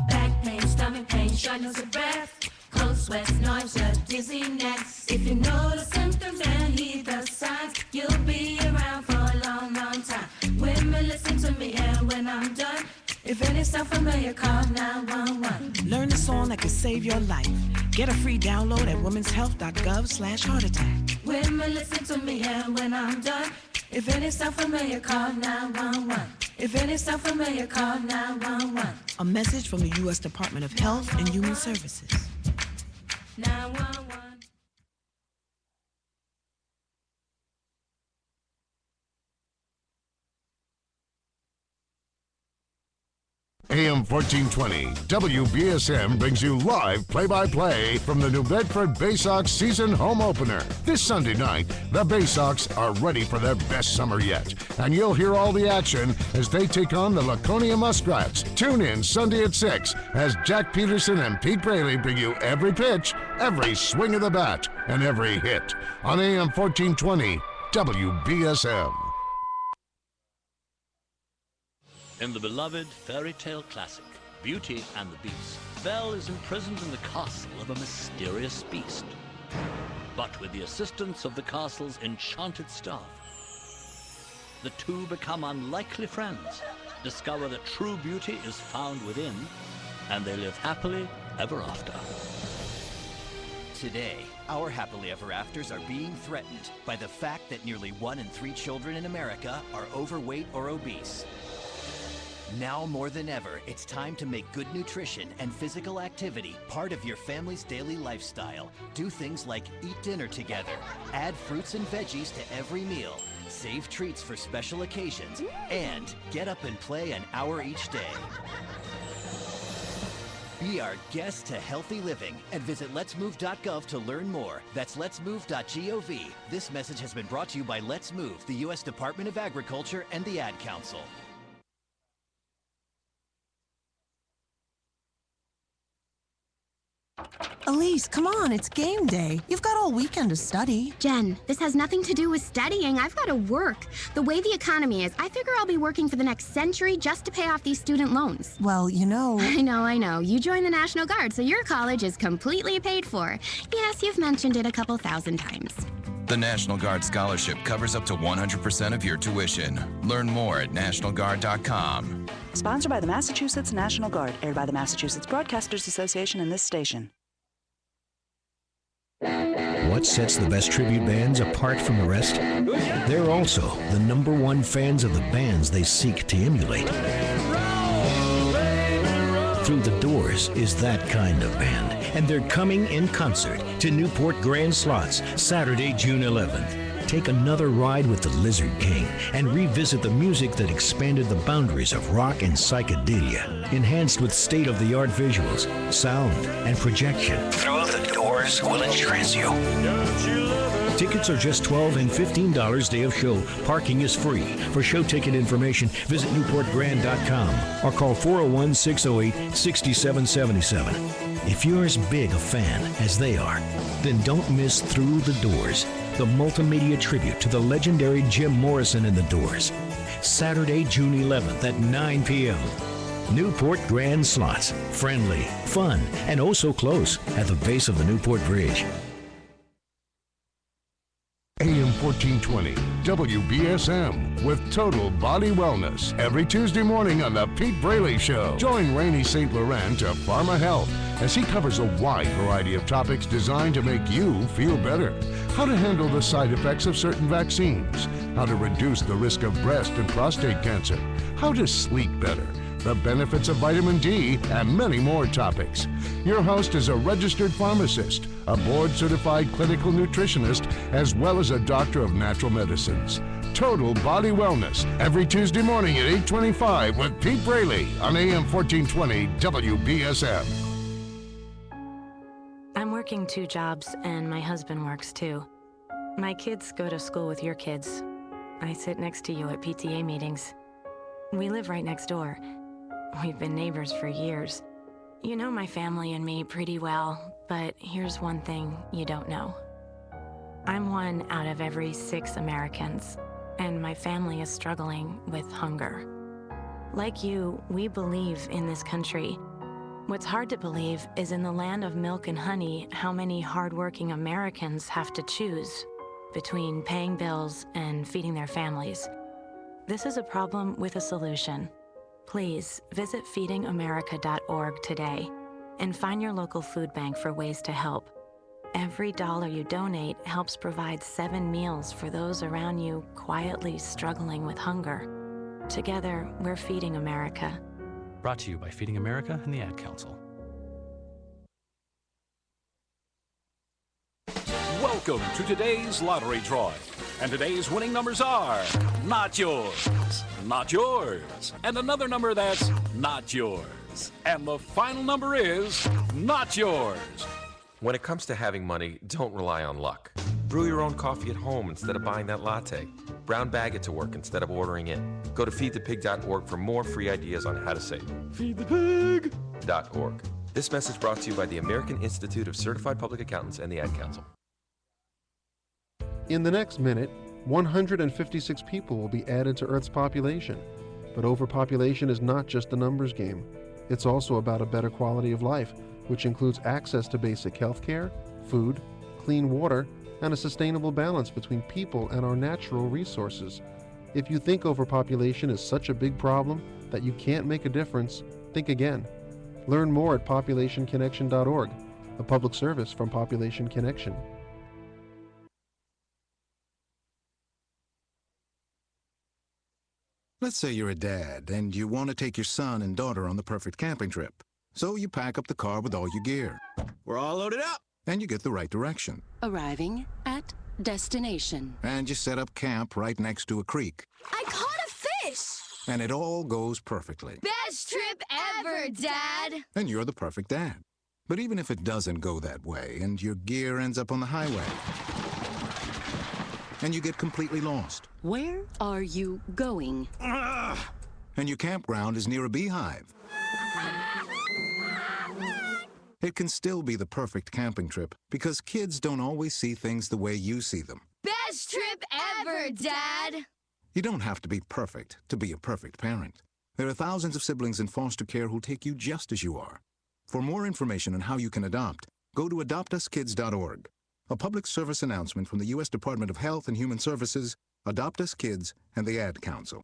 Back pain, stomach pain, shortness of breath, cold sweats, nausea, dizziness. If you know the symptoms and heed the signs, you'll be around for a long, long time. Women, listen to me, and when I'm done, if any sound familiar, call 911. Learn a song that can save your life. Get a free download at womenshealth.gov/heartattack. Women, listen to me, and when I'm done, if any sound familiar, call 911. If any sound familiar, call 911. A message from the U.S. Department of Health and Human Services. 911. AM 1420, WBSM brings you live play-by-play from the New Bedford Bay Sox season home opener. This Sunday night, the Bay Sox are ready for their best summer yet, and you'll hear all the action as they take on the Laconia Muskrats. Tune in Sunday at 6 as Jack Peterson and Pete Braley bring you every pitch, every swing of the bat, and every hit on AM 1420, WBSM. In the beloved fairy tale classic, Beauty and the Beast, Belle is imprisoned in the castle of a mysterious beast. But with the assistance of the castle's enchanted staff, the two become unlikely friends, discover that true beauty is found within, and they live happily ever after. Today, our happily ever afters are being threatened by the fact that nearly 1 in 3 children in America are overweight or obese. Now more than ever, it's time to make good nutrition and physical activity part of your family's daily lifestyle. Do things like eat dinner together, add fruits and veggies to every meal, save treats for special occasions, and get up and play an hour each day. Be our guest to healthy living and visit letsmove.gov to learn more. That's letsmove.gov. This message has been brought to you by Let's Move, the U.S. Department of Agriculture, and the Ad Council. Elise, come on, it's game day. You've got all weekend to study. Jen, this has nothing to do with studying. I've got to work. The way the economy is, I figure I'll be working for the next century just to pay off these student loans. Well, you know... I know. You joined the National Guard, so your college is completely paid for. Yes, you've mentioned it a couple thousand times. The National Guard Scholarship covers up to 100% of your tuition. Learn more at nationalguard.com. Sponsored by the Massachusetts National Guard, aired by the Massachusetts Broadcasters Association and this station. What sets the best tribute bands apart from the rest? They're also the #1 fans of the bands they seek to emulate. Through the Doors is that kind of band, and they're coming in concert to Newport Grand Slots Saturday, June 11th. Take another ride with the Lizard King and revisit the music that expanded the boundaries of rock and psychedelia, enhanced with state-of-the-art visuals, sound, and projection. Through the Doors will entrance you. Tickets are just $12 and $15 day of show. Parking is free. For show ticket information, visit newportgrand.com or call 401-608-6777. If you're as big a fan as they are, then don't miss Through the Doors, the multimedia tribute to the legendary Jim Morrison and the Doors. Saturday, June 11th at 9 p.m. Newport Grand Slots. Friendly, fun, and oh so close at the base of the Newport Bridge. AM 1420, WBSM, with Total Body Wellness. Every Tuesday morning on The Pete Braley Show. Join Rainey St. Laurent of Pharma Health as he covers a wide variety of topics designed to make you feel better. How to handle the side effects of certain vaccines. How to reduce the risk of breast and prostate cancer. How to sleep better. The benefits of vitamin D, and many more topics. Your host is a registered pharmacist, a board-certified clinical nutritionist, as well as a doctor of natural medicines. Total Body Wellness, every Tuesday morning at 8:25 with Pete Braley on AM 1420 WBSM. I'm working 2 jobs, and my husband works too. My kids go to school with your kids. I sit next to you at PTA meetings. We live right next door. We've been neighbors for years. You know my family and me pretty well, but here's one thing you don't know. I'm 1 out of every 6 Americans, and my family is struggling with hunger. Like you, we believe in this country. What's hard to believe is in the land of milk and honey, how many hardworking Americans have to choose between paying bills and feeding their families. This is a problem with a solution. Please visit feedingamerica.org today and find your local food bank for ways to help. Every dollar you donate helps provide 7 meals for those around you quietly struggling with hunger. Together, we're Feeding America. Brought to you by Feeding America and the Ad Council. Welcome to today's lottery drawing. And today's winning numbers are not yours, not yours, and another number that's not yours. And the final number is not yours. When it comes to having money, don't rely on luck. Brew your own coffee at home instead of buying that latte. Brown bag it to work instead of ordering it. Go to feedthepig.org for more free ideas on how to save. Feedthepig.org. This message brought to you by the American Institute of Certified Public Accountants and the Ad Council. In the next minute, 156 people will be added to Earth's population. But overpopulation is not just a numbers game. It's also about a better quality of life, which includes access to basic health care, food, clean water, and a sustainable balance between people and our natural resources. If you think overpopulation is such a big problem that you can't make a difference, think again. Learn more at populationconnection.org, a public service from Population Connection. Let's say you're a dad and you want to take your son and daughter on the perfect camping trip. So you pack up the car with all your gear. We're all loaded up! And you get the right direction. Arriving at destination. And you set up camp right next to a creek. I caught a fish! And it all goes perfectly. Best trip ever, Dad! And you're the perfect dad. But even if it doesn't go that way and your gear ends up on the highway, and you get completely lost. Where are you going? And your campground is near a beehive. It can still be the perfect camping trip because kids don't always see things the way you see them. Best trip ever, Dad! You don't have to be perfect to be a perfect parent. There are thousands of siblings in foster care who'll take you just as you are. For more information on how you can adopt, go to adoptuskids.org. A public service announcement from the U.S. Department of Health and Human Services, Adopt Us Kids, and the Ad Council.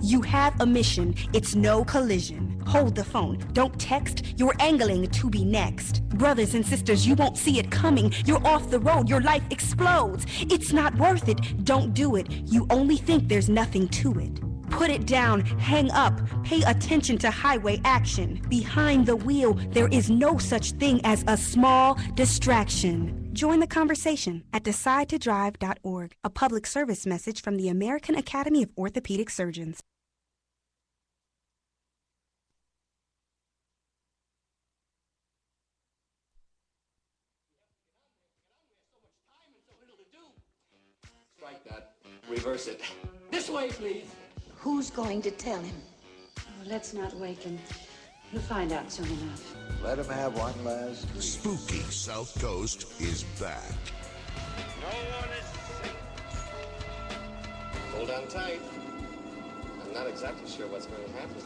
You have a mission. It's no collision. Hold the phone. Don't text. You're angling to be next. Brothers and sisters, you won't see it coming. You're off the road. Your life explodes. It's not worth it. Don't do it. You only think there's nothing to it. Put it down. Hang up. Pay attention to highway action. Behind the wheel, there is no such thing as a small distraction. Join the conversation at decidetodrive.org, a public service message from the American Academy of Orthopedic Surgeons. Strike that. Reverse it. This way, please. Who's going to tell him? Oh, let's not wake him. He'll find out soon enough. Let him have one last dream. Spooky South Coast is back. No one is safe. Hold on tight. I'm not exactly sure what's going to happen.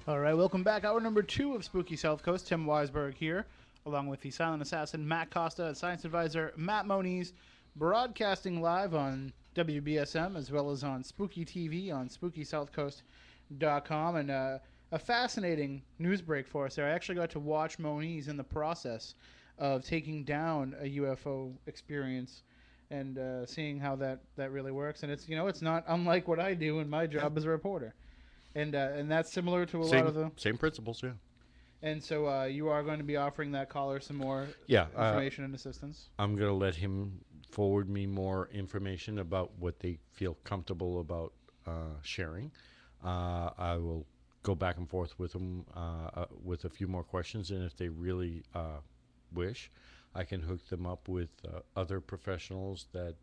All right, welcome back. Hour number 2 of Spooky South Coast. Tim Weisberg here, along with the silent assassin Matt Costa and science advisor Matt Moniz, broadcasting live on WBSM as well as on Spooky TV on SpookySouthCoast.com. And a fascinating news break for us there. I actually got to watch Moniz in the process of taking down a UFO experience and seeing how that really works. And it's not unlike what I do in my job as a reporter. And that's similar to a lot of the same principles, yeah. And so you are going to be offering that caller some more information and assistance. I'm going to let him forward me more information about what they feel comfortable about sharing. I will go back and forth with them with a few more questions, and if they really wish, I can hook them up with other professionals that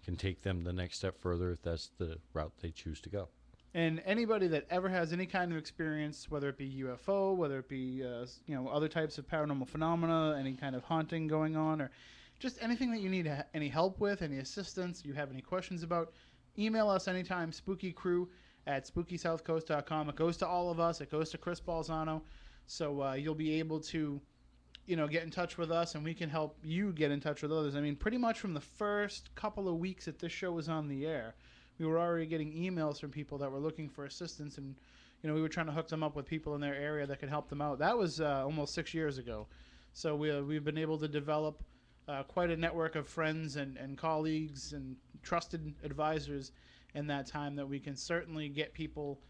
can take them the next step further if that's the route they choose to go. And anybody that ever has any kind of experience, whether it be UFO, whether it be other types of paranormal phenomena, any kind of haunting going on, or just anything that you need any help with, any assistance, you have any questions about, email us anytime, spookykrew@SpookySouthCoast.com. It goes to all of us. It goes to Chris Balzano. So you'll be able to, get in touch with us, and we can help you get in touch with others. I mean, pretty much from the first couple of weeks that this show was on the air, we were already getting emails from people that were looking for assistance, and we were trying to hook them up with people in their area that could help them out. That was almost 6 years ago. So we've been able to develop quite a network of friends and colleagues and trusted advisors in that time that we can certainly get people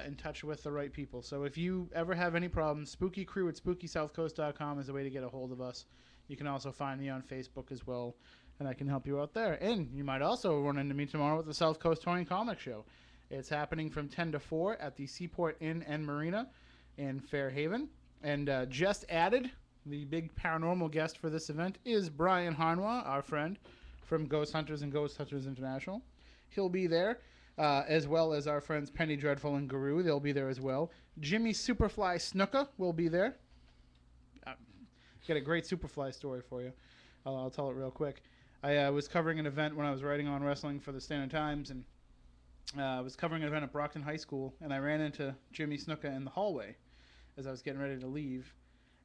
in touch with the right people. So if you ever have any problems, spookykrew@SpookySouthCoast.com is the way to get a hold of us. You can also find me on Facebook as well, and I can help you out there. And you might also run into me tomorrow at the South Coast Touring Comic Show. It's happening from 10 to 4 at the Seaport Inn and Marina in Fairhaven. And just added, the big paranormal guest for this event is Brian Harnois, our friend from Ghost Hunters and Ghost Hunters International. He'll be there, as well as our friends Penny Dreadful and Guru. They'll be there as well. Jimmy Superfly Snuka will be there. Got a great Superfly story for you. I'll tell it real quick. I was covering an event when I was writing on wrestling for the Standard Times, and I was covering an event at Brockton High School, and I ran into Jimmy Snuka in the hallway as I was getting ready to leave.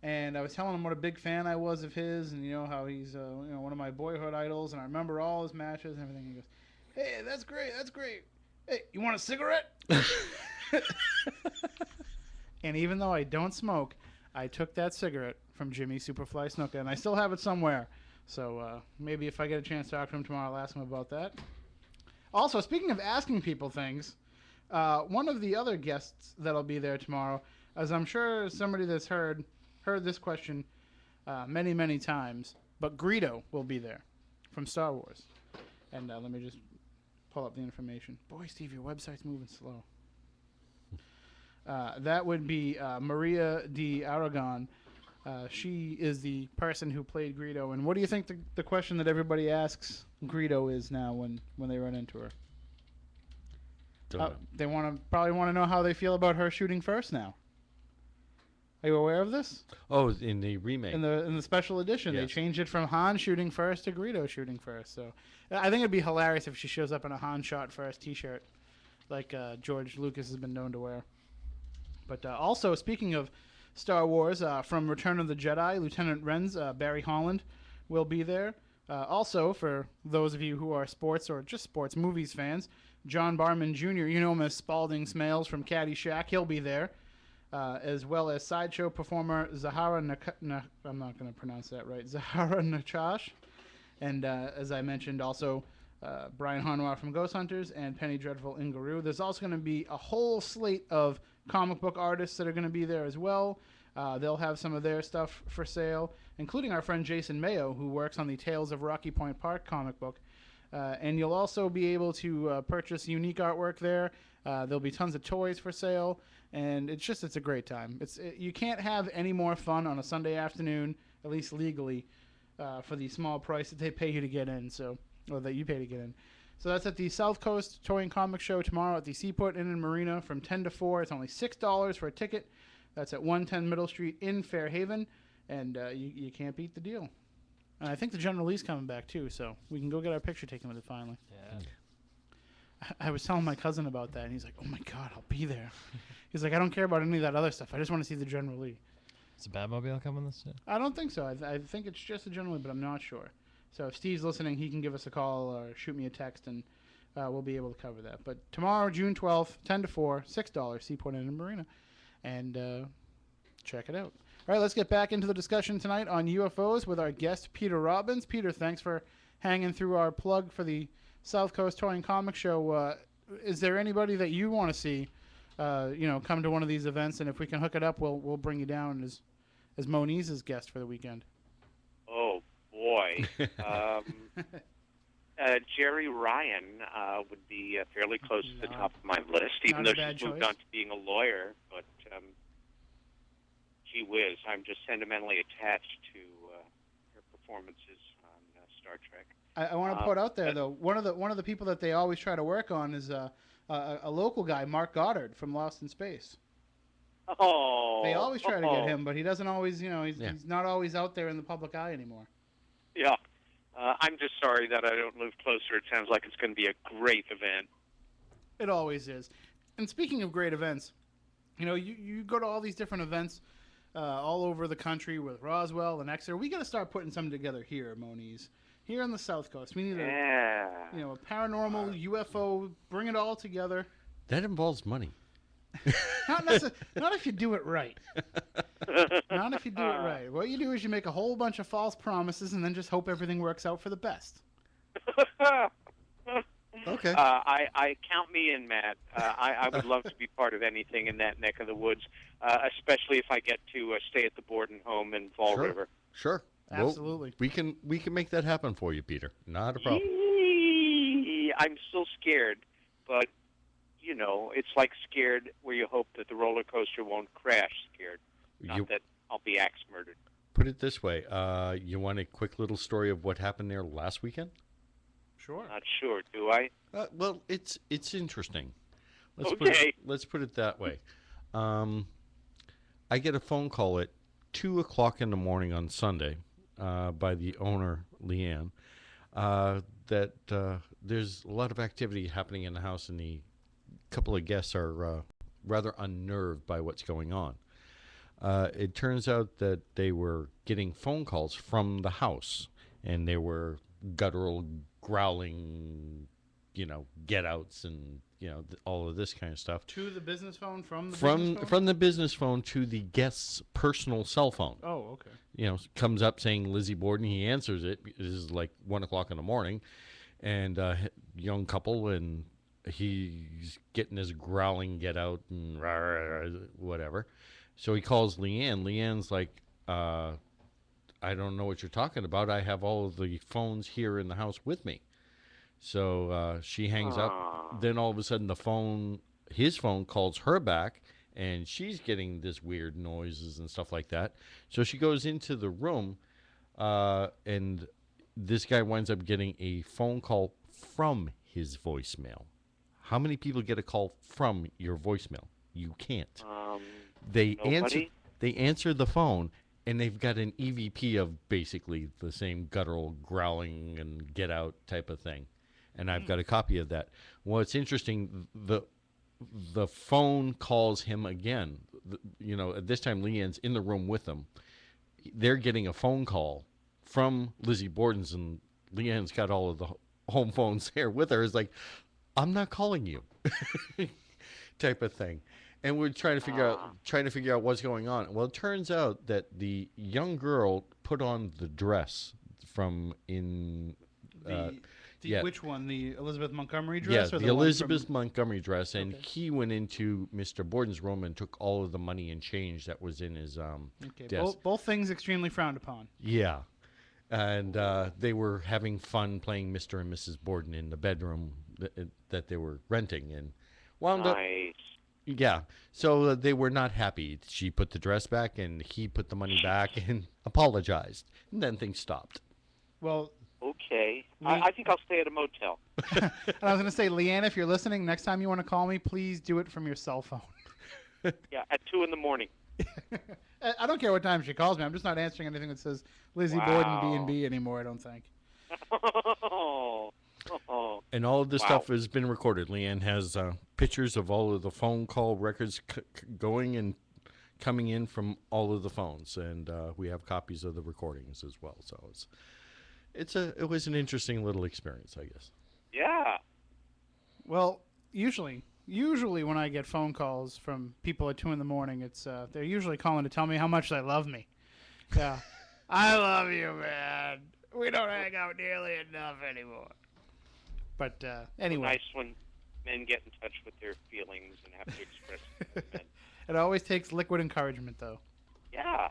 And I was telling him what a big fan I was of his, and how he's one of my boyhood idols, and I remember all his matches and everything. He goes, "Hey, that's great, that's great. Hey, you want a cigarette?" And even though I don't smoke, I took that cigarette from Jimmy Superfly Snuka, and I still have it somewhere. So maybe if I get a chance to talk to him tomorrow, I'll ask him about that. Also, speaking of asking people things, one of the other guests that'll be there tomorrow, as I'm sure somebody that's heard this question many, many times, but Greedo will be there from Star Wars. And let me just pull up the information. Boy, Steve, your website's moving slow. That would be Maria de Aragon. She is the person who played Greedo. And what do you think the question that everybody asks Greedo is now when they run into her? They probably want to know how they feel about her shooting first now. Are you aware of this? Oh, in the remake. In the special edition, Yes. they changed it from Han shooting first to Greedo shooting first. So I think it'd be hilarious if she shows up in a Han shot first T-shirt, like George Lucas has been known to wear. But also, speaking of Star Wars, from Return of the Jedi, Lieutenant Ren's Barry Holland will be there. Also, for those of you who are sports or just sports movies fans, John Barman Jr., you know him as Spalding Smales from Caddyshack, he'll be there. As well as sideshow performer Zahara I'm not going to pronounce that right, Zahara Nachash. And as I mentioned, also Brian Hanwha from Ghost Hunters and Penny Dreadful Ingaru. There's also going to be a whole slate of comic book artists that are going to be there as well. They'll have some of their stuff for sale, including our friend Jason Mayo, who works on the Tales of Rocky Point Park comic book. And you'll also be able to purchase unique artwork there. There'll be tons of toys for sale, and it's a great time. You can't have any more fun on a Sunday afternoon, at least legally, for the small price that they pay you to get in, or that you pay to get in. So that's at the Southcoast Toy and Comic Show tomorrow at the Seaport Inn and Marina from 10 to 4. It's only $6 for a ticket. That's at 110 Middle Street in Fairhaven, and you can't beat the deal. And I think the General Lee's coming back, too, so we can go get our picture taken with it finally. Yeah. I was telling my cousin about that, and he's like, oh, my God, I'll be there. He's like, I don't care about any of that other stuff. I just want to see the General Lee. Is the Batmobile coming this year? I don't think so. I think it's just the General Lee, but I'm not sure. So if Steve's listening, he can give us a call or shoot me a text, and we'll be able to cover that. But tomorrow, June 12th, 10 to 4, $6, Seaport Inn and Marina. And check it out. All right, let's get back into the discussion tonight on UFOs with our guest, Peter Robbins. Peter, thanks for hanging through our plug for the Southcoast Toy and Comic Show. Is there anybody that you want to see, come to one of these events? And if we can hook it up, we'll bring you down as Moniz's guest for the weekend. Oh, boy. Jerry Ryan would be fairly close to the top of my list, even though she's moved on to being a lawyer. But gee whiz, I'm just sentimentally attached to her performances on Star Trek. I want to put out there though, one of the people that they always try to work on is a local guy, Mark Goddard from Lost in Space. Oh, they always try to get him, but he doesn't always, he's not always out there in the public eye anymore. Yeah, I'm just sorry that I don't live closer. It sounds like it's going to be a great event. It always is. And speaking of great events, you go to all these different events all over the country with Roswell and Exeter. We got to start putting something together here, Moniz. Here on the South Coast, we need a paranormal UFO. Bring it all together. That involves money. Not if you do it right. Not if you do it right. What you do is you make a whole bunch of false promises and then just hope everything works out for the best. Okay. I count me in, Matt. I would love to be part of anything in that neck of the woods, especially if I get to stay at the Borden home in Fall River. Sure. Absolutely. Well, we can make that happen for you, Peter. Not a problem. I'm still scared, but it's like scared where you hope that the roller coaster won't crash. Scared, not that I'll be axe murdered. Put it this way: you want a quick little story of what happened there last weekend? Sure. Not sure. Do I? Well, it's interesting. Let's put it that way. I get a phone call at 2:00 in the morning on Sunday by the owner, Leanne, that there's a lot of activity happening in the house, and the couple of guests are rather unnerved by what's going on. It turns out that they were getting phone calls from the house, and they were guttural, growling, get-outs and, all of this kind of stuff. To the business phone, from the business phone? From the business phone to the guest's personal cell phone. Oh, okay. Comes up saying Lizzie Borden. He answers it. This is like 1:00 in the morning, and young couple, and he's getting his growling get out and whatever. So he calls Leanne. Leanne's like, I don't know what you're talking about. I have all of the phones here in the house with me. So she hangs up. Then all of a sudden his phone calls her back and she's getting this weird noises and stuff like that. So she goes into the room, and this guy winds up getting a phone call from his voicemail. How many people get a call from your voicemail? You can't. They answer the phone, and they've got an EVP of basically the same guttural growling and get out type of thing. And I've got a copy of that. Well, it's interesting. The phone calls him again. At this time, Leanne's in the room with him. They're getting a phone call from Lizzie Borden's, and Leanne's got all of the home phones there with her. It's like, I'm not calling you, type of thing. And we're trying to figure out what's going on. Well, it turns out that the young girl put on the dress from in. Which one? The Elizabeth Montgomery dress? Yeah, or the one Elizabeth Montgomery dress. And he went into Mr. Borden's room and took all of the money and change that was in his desk. Both things extremely frowned upon. Yeah. And they were having fun playing Mr. and Mrs. Borden in the bedroom that they were renting. And wound up. Yeah. So they were not happy. She put the dress back, and he put the money back and apologized. And then things stopped. Well... Okay. I think I'll stay at a motel. And I was going to say, Leanne, if you're listening, next time you want to call me, please do it from your cell phone. Yeah, at 2 in the morning. I don't care what time she calls me. I'm just not answering anything that says Lizzie Borden B&B anymore, I don't think. And all of this stuff has been recorded. Leanne has pictures of all of the phone call records going and coming in from all of the phones. And we have copies of the recordings as well. So it was an interesting little experience, I guess. Yeah. Well, usually when I get phone calls from people at 2 in the morning, it's they're usually calling to tell me how much they love me. Yeah. I love you, man. We don't hang out nearly enough anymore. But anyway. It's nice when men get in touch with their feelings and have to express them. It always takes liquid encouragement, though. Yeah.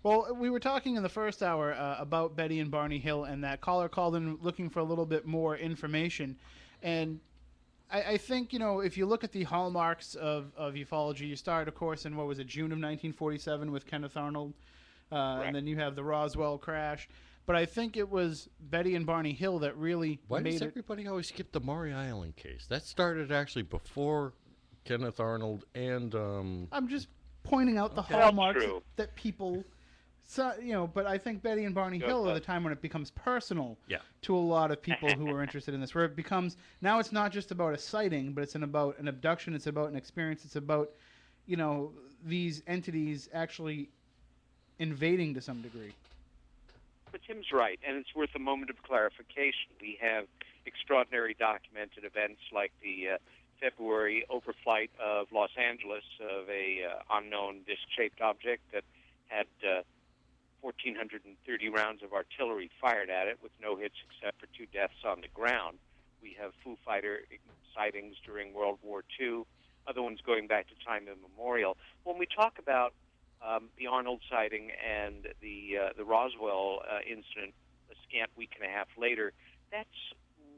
Well, we were talking in the first hour about Betty and Barney Hill, and that caller called in looking for a little bit more information. And I think, if you look at the hallmarks of ufology, you start, of course, in, June of 1947 with Kenneth Arnold, and then you have the Roswell crash. But I think it was Betty and Barney Hill that really Why made does everybody always skip the Maury Island case? That started actually before Kenneth Arnold and... I'm just pointing out the hallmarks that people... So, but I think Betty and Barney Hill are the time when it becomes personal to a lot of people who are interested in this, where it becomes, now it's not just about a sighting, but it's about an abduction, it's about an experience, it's about, these entities actually invading to some degree. But Tim's right, and it's worth a moment of clarification. We have extraordinary documented events like the February overflight of Los Angeles of a unknown disc-shaped object that had... 1,430 rounds of artillery fired at it with no hits except for 2 deaths on the ground. We have Foo Fighter sightings during World War II, other ones going back to time immemorial. When we talk about the Arnold sighting and the Roswell incident a scant week and a half later, that's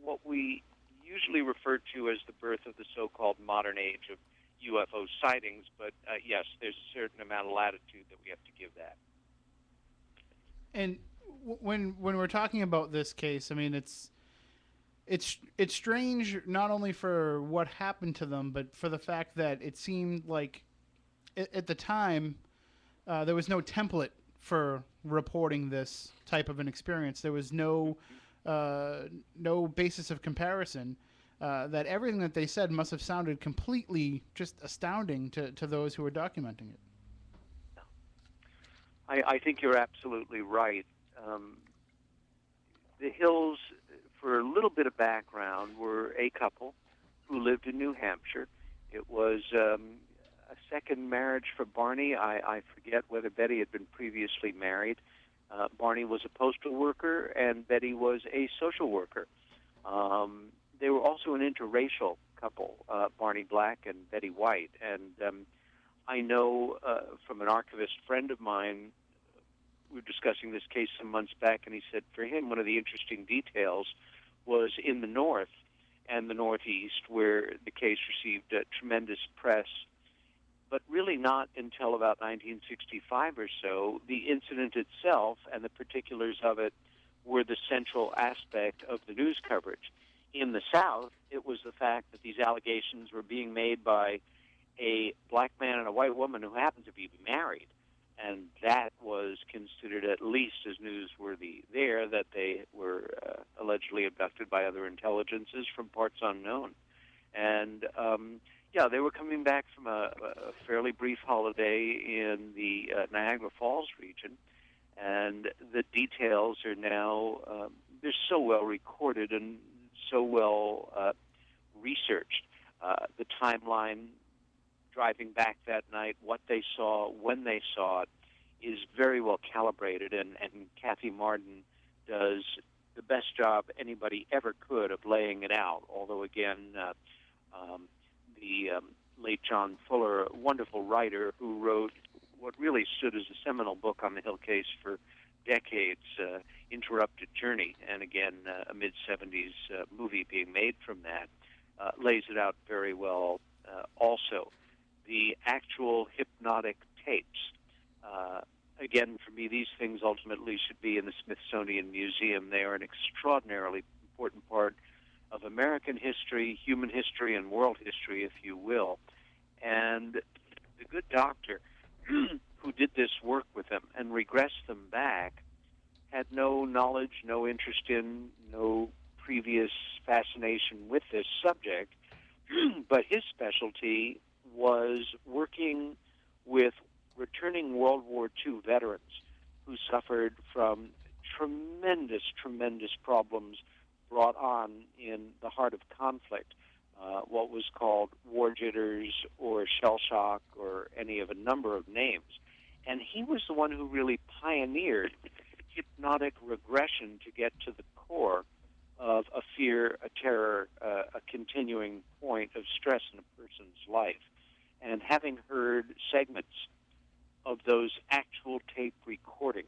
what we usually refer to as the birth of the so-called modern age of UFO sightings. But yes, there's a certain amount of latitude that we have to give that. And when we're talking about this case, I mean, it's strange not only for what happened to them, but for the fact that it seemed like at the time there was no template for reporting this type of an experience. There was no basis of comparison. That everything that they said must have sounded completely just astounding to those who were documenting it. I think you're absolutely right. The Hills, for a little bit of background, were a couple who lived in New Hampshire. It was a second marriage for Barney. I forget whether Betty had been previously married. Barney was a postal worker, and Betty was a social worker. They were also an interracial couple, Barney Black and Betty White. And I know from an archivist friend of mine, we were discussing this case some months back, and he said for him one of the interesting details was in the North and the Northeast, where the case received tremendous press but really not until about 1965 or so. The incident itself and the particulars of it were the central aspect of the news coverage. In the South, it was the fact that these allegations were being made by a black man and a white woman who happened to be married. And that was considered at least as newsworthy there, that they were allegedly abducted by other intelligences from parts unknown. And, yeah, they were coming back from a fairly brief holiday in the Niagara Falls region. And the details are now, they're so well recorded and so well researched. The timeline driving back that night, what they saw, when they saw it, is very well calibrated, and Kathy Martin does the best job anybody ever could of laying it out, although, again, the late John Fuller, a wonderful writer who wrote what really stood as a seminal book on the Hill case for decades, Interrupted Journey, and again, a mid-'70s movie being made from that, lays it out very well also. The actual hypnotic tapes. Again, for me, these things ultimately should be in the Smithsonian Museum. They are an extraordinarily important part of American history, human history, and world history, if you will. And the good doctor who did this work with them and regressed them back had no knowledge, no interest in, no previous fascination with this subject, but his specialty was working with returning World War II veterans who suffered from tremendous, tremendous problems brought on in the heart of conflict, what was called war jitters or shell shock or any of a number of names. And he was the one who really pioneered hypnotic regression to get to the core of a fear, a terror, a continuing point of stress in a person's life. And having heard segments of those actual tape recordings,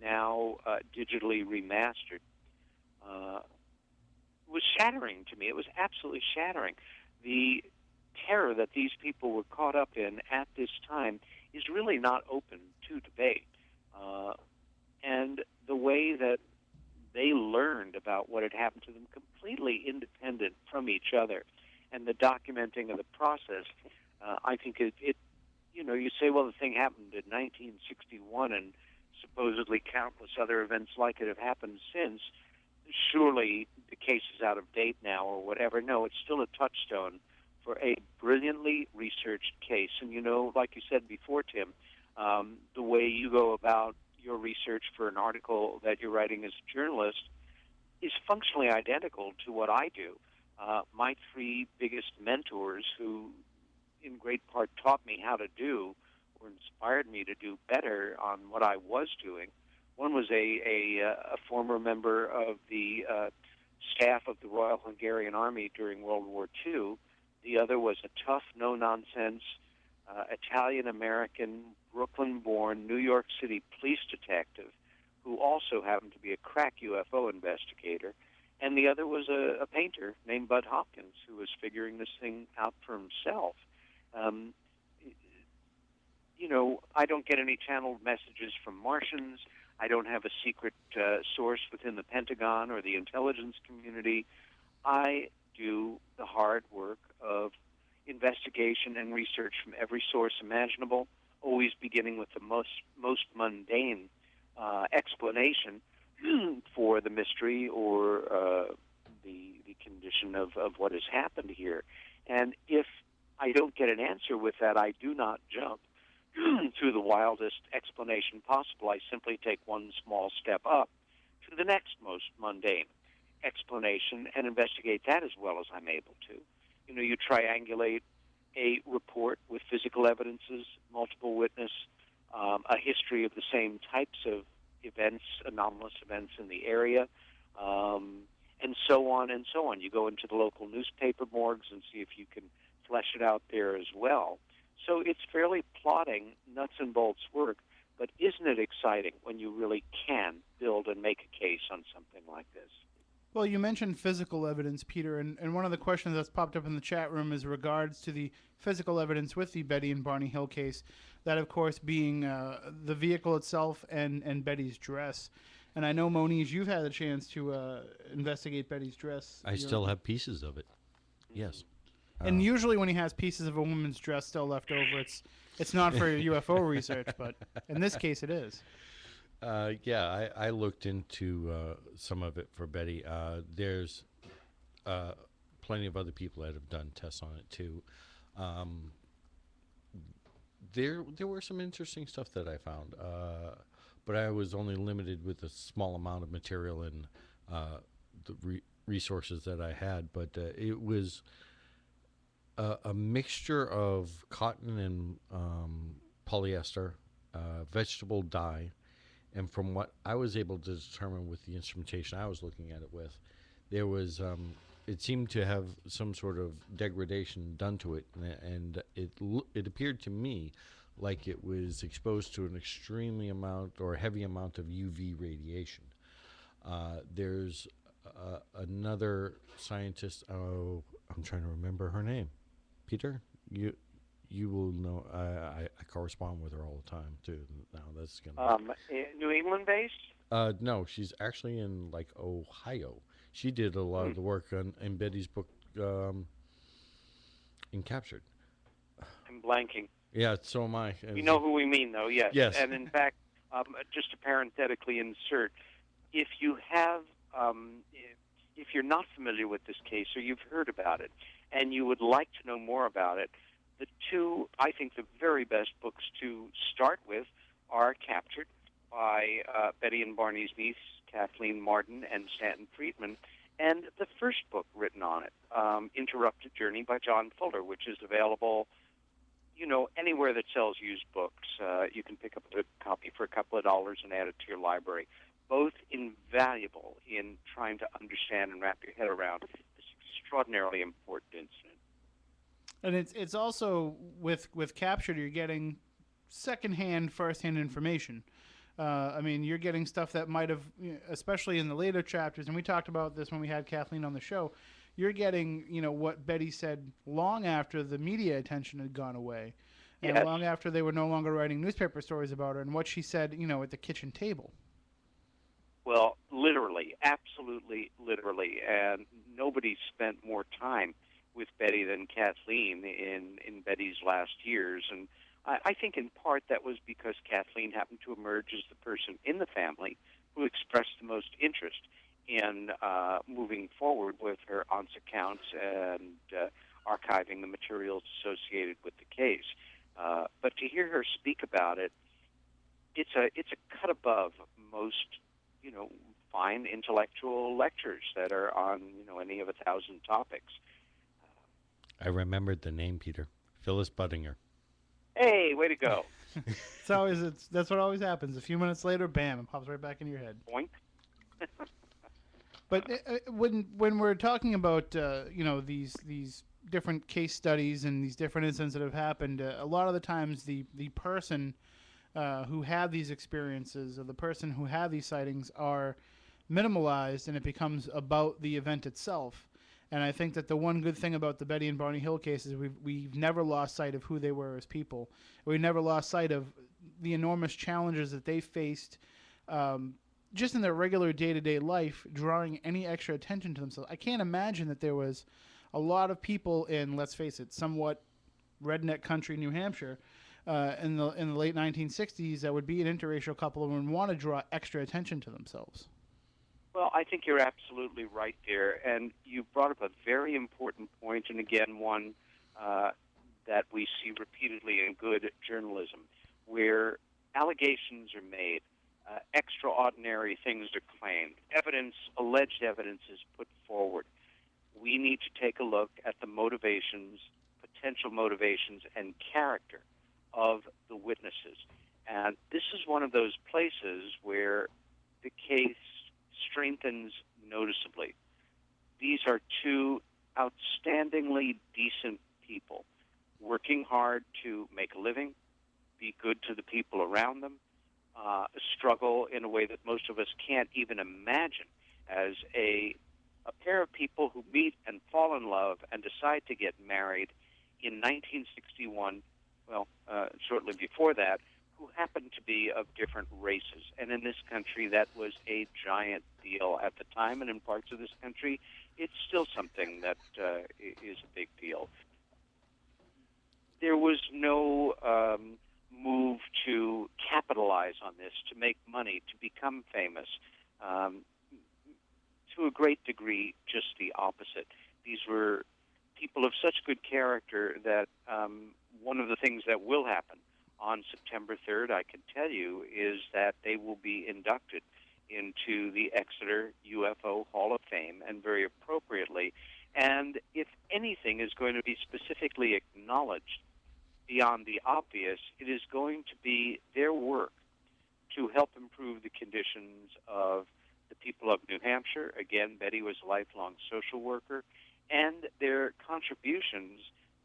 now digitally remastered, was shattering to me. It was absolutely shattering. The terror that these people were caught up in at this time is really not open to debate. And the way that they learned about what had happened to them, completely independent from each other, and the documenting of the process, I think it, you know, you say, well, the thing happened in 1961 and supposedly countless other events like it have happened since. Surely the case is out of date now or whatever. No, it's still a touchstone for a brilliantly researched case. And, you know, like you said before, Tim, the way you go about your research for an article that you're writing as a journalist is functionally identical to what I do. My three biggest mentors who in great part taught me how to do or inspired me to do better on what I was doing. One was a former member of the staff of the Royal Hungarian Army during World War II. The other was a tough, no-nonsense Italian-American, Brooklyn-born, New York City police detective who also happened to be a crack UFO investigator. And the other was a painter named Bud Hopkins who was figuring this thing out for himself. You know, I don't get any channeled messages from Martians. I don't have a secret source within the Pentagon or the intelligence community. I do the hard work of investigation and research from every source imaginable, always beginning with the most mundane explanation for the mystery or the condition of what has happened here. And if I don't get an answer with that, I do not jump to the wildest explanation possible. I simply take one small step up to the next most mundane explanation and investigate that as well as I'm able to. You know, you triangulate a report with physical evidences, multiple witness, a history of the same types of events, anomalous events in the area, and so on and so on. You go into the local newspaper morgues and see if you can flesh it out there as well. So it's fairly plodding, nuts and bolts work, but isn't it exciting when you really can build and make a case on something like this? Well, you mentioned physical evidence, Peter, and one of the questions that's popped up in the chat room is regards to the physical evidence with the Betty and Barney Hill case, that, of course, being the vehicle itself and Betty's dress. And I know, Moniz, you've had a chance to investigate Betty's dress. I still have pieces of it. Yes. And usually when he has pieces of a woman's dress still left over, it's not for UFO research, but in this case it is. Yeah, I looked into some of it for Betty. There's plenty of other people that have done tests on it too. There were some interesting stuff that I found, but I was only limited with a small amount of material and the resources that I had. But it was a mixture of cotton and polyester, vegetable dye. And from what I was able to determine with the instrumentation I was looking at it with, there was, it seemed to have some sort of degradation done to it, and it appeared to me like it was exposed to an extremely amount or heavy amount of UV radiation. There's another scientist, I'm trying to remember her name. Peter, you will know. I correspond with her all the time too. Now that's gonna. New England based? No, she's actually in like Ohio. She did a lot of the work in Betty's book, in Captured. I'm blanking. Yeah, so am I. You know who we mean, though. Yes. Yes. And in fact, just to parenthetically insert, if you have, if you're not familiar with this case or you've heard about it, and you would like to know more about it, the two, I think, the very best books to start with are Captured by Betty and Barney's niece, Kathleen Martin, and Stanton Friedman, and the first book written on it, Interrupted Journey by John Fuller, which is available, anywhere that sells used books. You can pick up a copy for a couple of dollars and add it to your library. Both invaluable in trying to understand and wrap your head around this extraordinarily important incident. And it's also with Captured, you're getting secondhand, firsthand information. I mean, you're getting stuff that might have, especially in the later chapters, and we talked about this when we had Kathleen on the show. You're getting, what Betty said long after the media attention had gone away, and Yes. long after they were no longer writing newspaper stories about her, and what she said, at the kitchen table. Well, literally, absolutely literally, and nobody spent more time with Betty than Kathleen in Betty's last years, and I think in part that was because Kathleen happened to emerge as the person in the family who expressed the most interest in moving forward with her aunt's accounts and archiving the materials associated with the case. But to hear her speak about it, it's a cut above most fine intellectual lectures that are on any of 1,000 topics. I remembered the name, Peter. Phyllis Budinger. Hey, way to go! That's what always happens. A few minutes later, bam, it pops right back into your head. Boink. But when we're talking about these different case studies and these different incidents that have happened, a lot of the times the person who had these experiences or the person who had these sightings are minimalized, and it becomes about the event itself. And I think that the one good thing about the Betty and Barney Hill cases, we've never lost sight of who they were as people. We've never lost sight of the enormous challenges that they faced just in their regular day-to-day life, drawing any extra attention to themselves. I can't imagine that there was a lot of people in, let's face it, somewhat redneck country, New Hampshire, in the late 1960s that would be an interracial couple and would want to draw extra attention to themselves. Well, I think you're absolutely right there, and you brought up a very important point, and again, one that we see repeatedly in good journalism, where allegations are made, extraordinary things are claimed, alleged evidence is put forward. We need to take a look at the motivations, potential motivations, and character of the witnesses. And this is one of those places where the case strengthens noticeably. These are two outstandingly decent people working hard to make a living, be good to the people around them, struggle in a way that most of us can't even imagine as a a pair of people who meet and fall in love and decide to get married in 1961, shortly before that, who happened to be of different races. And in this country, that was a giant deal at the time, and in parts of this country, it's still something that is a big deal. There was no move to capitalize on this, to make money, to become famous. To a great degree, just the opposite. These were people of such good character that one of the things that will happen on September 3rd, I can tell you, is that they will be inducted into the Exeter UFO Hall of Fame, and very appropriately. And if anything is going to be specifically acknowledged beyond the obvious, it is going to be their work to help improve the conditions of the people of New Hampshire. Again, Betty was a lifelong social worker, and their contributions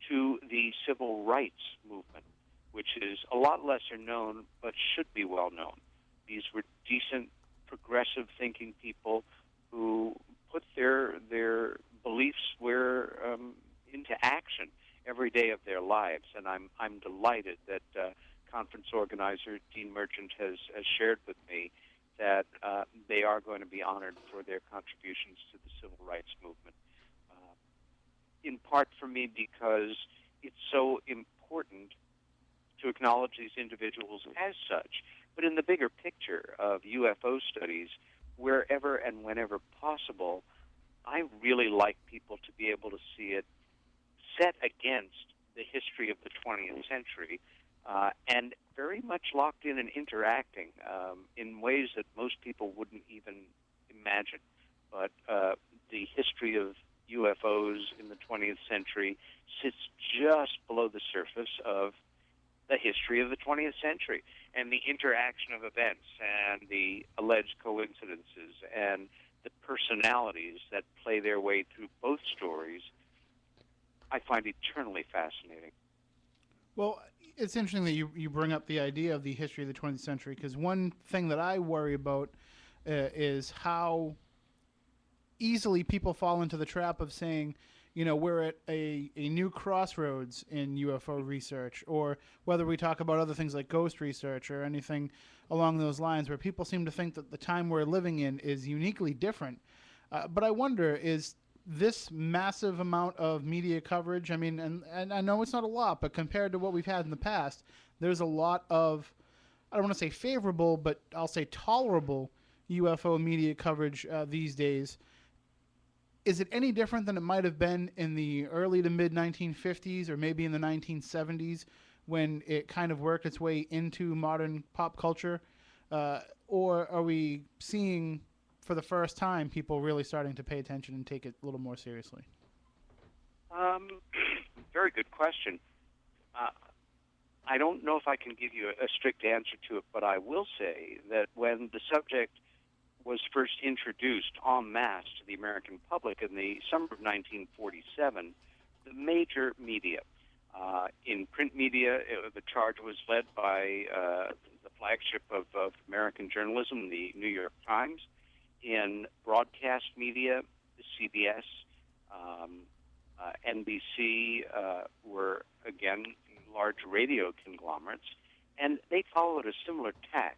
to the civil rights movement, which is a lot lesser known but should be well known. These were decent, progressive thinking people who put their beliefs into action every day of their lives, and I'm delighted that conference organizer Dean Merchant has shared with me that they are going to be honored for their contributions to the civil rights movement. In part for me, because it's so important to acknowledge these individuals as such, but in the bigger picture of UFO studies, wherever and whenever possible, I really like people to be able to see it set against the history of the 20th century, and very much locked in and interacting in ways that most people wouldn't even imagine. But the history of UFOs in the 20th century sits just below the surface of the history of the 20th century, and the interaction of events and the alleged coincidences and the personalities that play their way through both stories, I find eternally fascinating. Well, it's interesting that you bring up the idea of the history of the 20th century, because one thing that I worry about is how easily people fall into the trap of saying, you know, we're at a new crossroads in UFO research, or whether we talk about other things like ghost research or anything along those lines, where people seem to think that the time we're living in is uniquely different. But I wonder, is this massive amount of media coverage, I mean, and I know it's not a lot, but compared to what we've had in the past, there's a lot of, I don't want to say favorable, but I'll say tolerable UFO media coverage these days. Is it any different than it might have been in the early to mid 1950s, or maybe in the 1970s, when it kind of worked its way into modern pop culture? Or are we seeing, for the first time, people really starting to pay attention and take it a little more seriously? Very good question. I don't know if I can give you a strict answer to it, but I will say that when the subject was first introduced en masse to the American public in the summer of 1947, the major media, in print media, the charge was led by the flagship of American journalism, the New York Times. In broadcast media, CBS, NBC were, again, large radio conglomerates, and they followed a similar tack.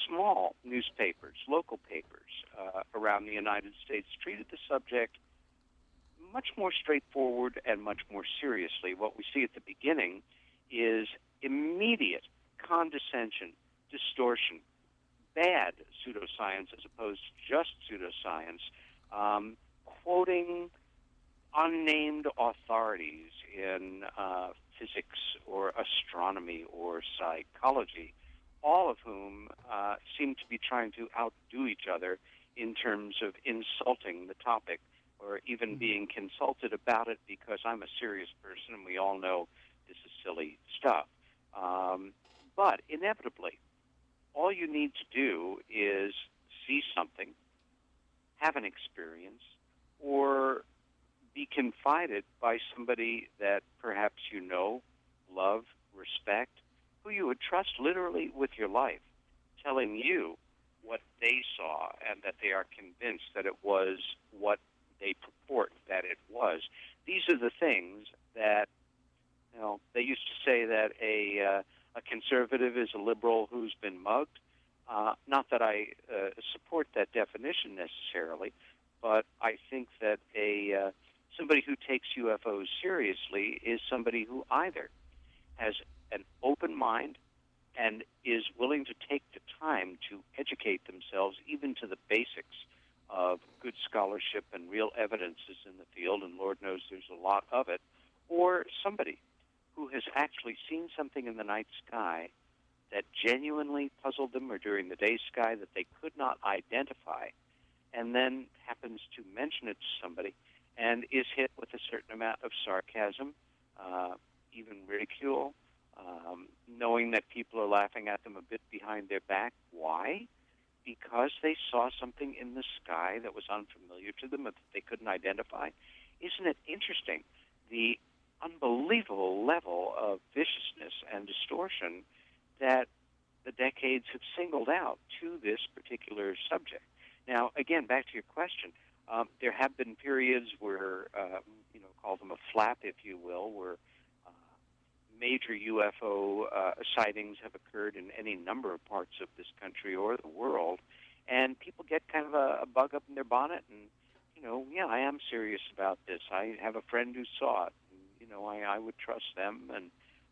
Small newspapers, local papers around the United States treated the subject much more straightforward and much more seriously. What we see at the beginning is immediate condescension, distortion, bad pseudoscience as opposed to just pseudoscience, quoting unnamed authorities in physics or astronomy or psychology, all of whom seem to be trying to outdo each other in terms of insulting the topic, or even being consulted about it, because I'm a serious person and we all know this is silly stuff. But inevitably, all you need to do is see something, have an experience, or be confided by somebody that perhaps you know, love, respect, who you would trust literally with your life, telling you what they saw and that they are convinced that it was what conservative is a liberal who's been mugged. Not that I support that definition necessarily, but I think that somebody who takes UFOs seriously is somebody who either has an open mind and is willing to take the time to educate themselves even to the basics of good scholarship and real evidences in the field, and Lord knows there's a lot of it, or somebody who has actually seen something in the night sky that genuinely puzzled them, or during the day sky that they could not identify, and then happens to mention it to somebody and is hit with a certain amount of sarcasm, even ridicule, knowing that people are laughing at them a bit behind their back. Why? Because they saw something in the sky that was unfamiliar to them that they couldn't identify. Isn't it interesting, the unbelievable level of viciousness and distortion that the decades have singled out to this particular subject? Now, again, back to your question, there have been periods where, call them a flap, if you will, where major UFO sightings have occurred in any number of parts of this country or the world, and people get kind of a bug up in their bonnet, and, yeah, I am serious about this. I have a friend who saw it, and, I would trust them, and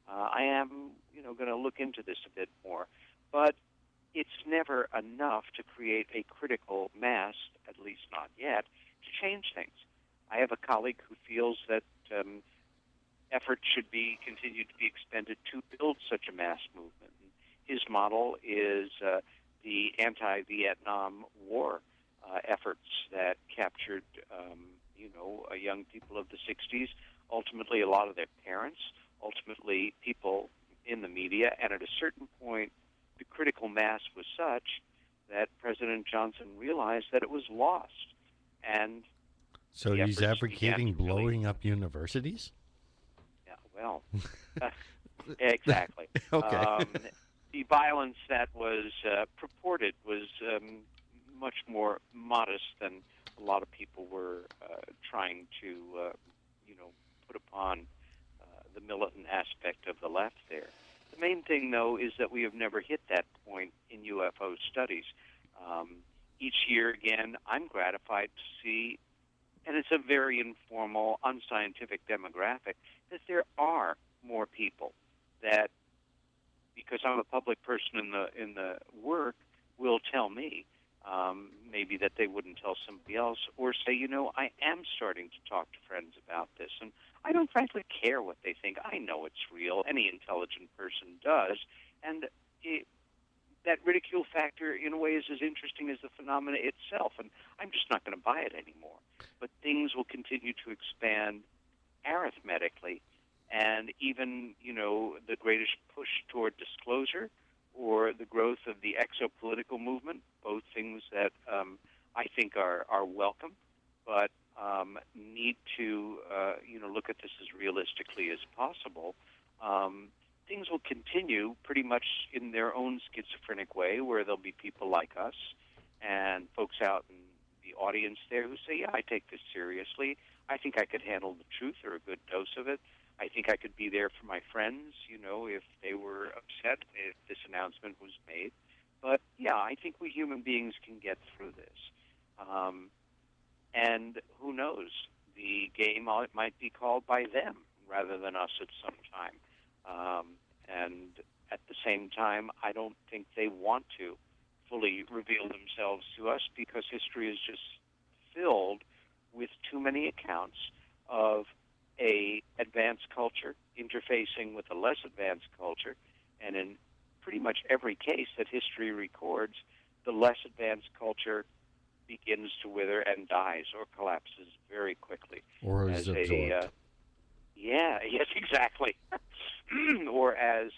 I am, going to look into this a bit more. But it's never enough to create a critical mass, at least not yet, to change things. I have a colleague who feels that effort should be continued to be expended to build such a mass movement. His model is the anti-Vietnam War efforts that captured, young people of the 60s, ultimately a lot of their parents, ultimately people in the media, and at a certain point, the critical mass was such that President Johnson realized that it was lost. And so he's advocating blowing up universities? Yeah, well, exactly. Okay. The violence that was purported was much more modest than a lot of people were trying to, put upon the militant aspect of the left there. The main thing, though, is that we have never hit that point in UFO studies. Each year, again, I'm gratified to see, and it's a very informal, unscientific demographic, that there are more people that, because I'm a public person in the work, will tell me, maybe that they wouldn't tell somebody else, or say, I am starting to talk to friends about this, and I don't frankly care what they think. I know it's real. Any intelligent person does, and that ridicule factor, in a way, is as interesting as the phenomena itself, and I'm just not going to buy it anymore. But things will continue to expand arithmetically, and even, the greatest push toward disclosure or the growth of the exopolitical movement, both things that I think are welcome, but need to, look at this as realistically as possible. Things will continue pretty much in their own schizophrenic way, where there'll be people like us and folks out in the audience there who say, yeah, I take this seriously. I think I could handle the truth or a good dose of it. I think I could be there for my friends, if they were upset if this announcement was made. But, yeah, I think we human beings can get through this. And who knows? The game might be called by them rather than us at some time. And at the same time, I don't think they want to fully reveal themselves to us, because history is just filled with too many accounts of a advanced culture interfacing with a less advanced culture, and in pretty much every case that history records, the less advanced culture begins to wither and dies or collapses very quickly. Or is absorbed. Yes, exactly. Or as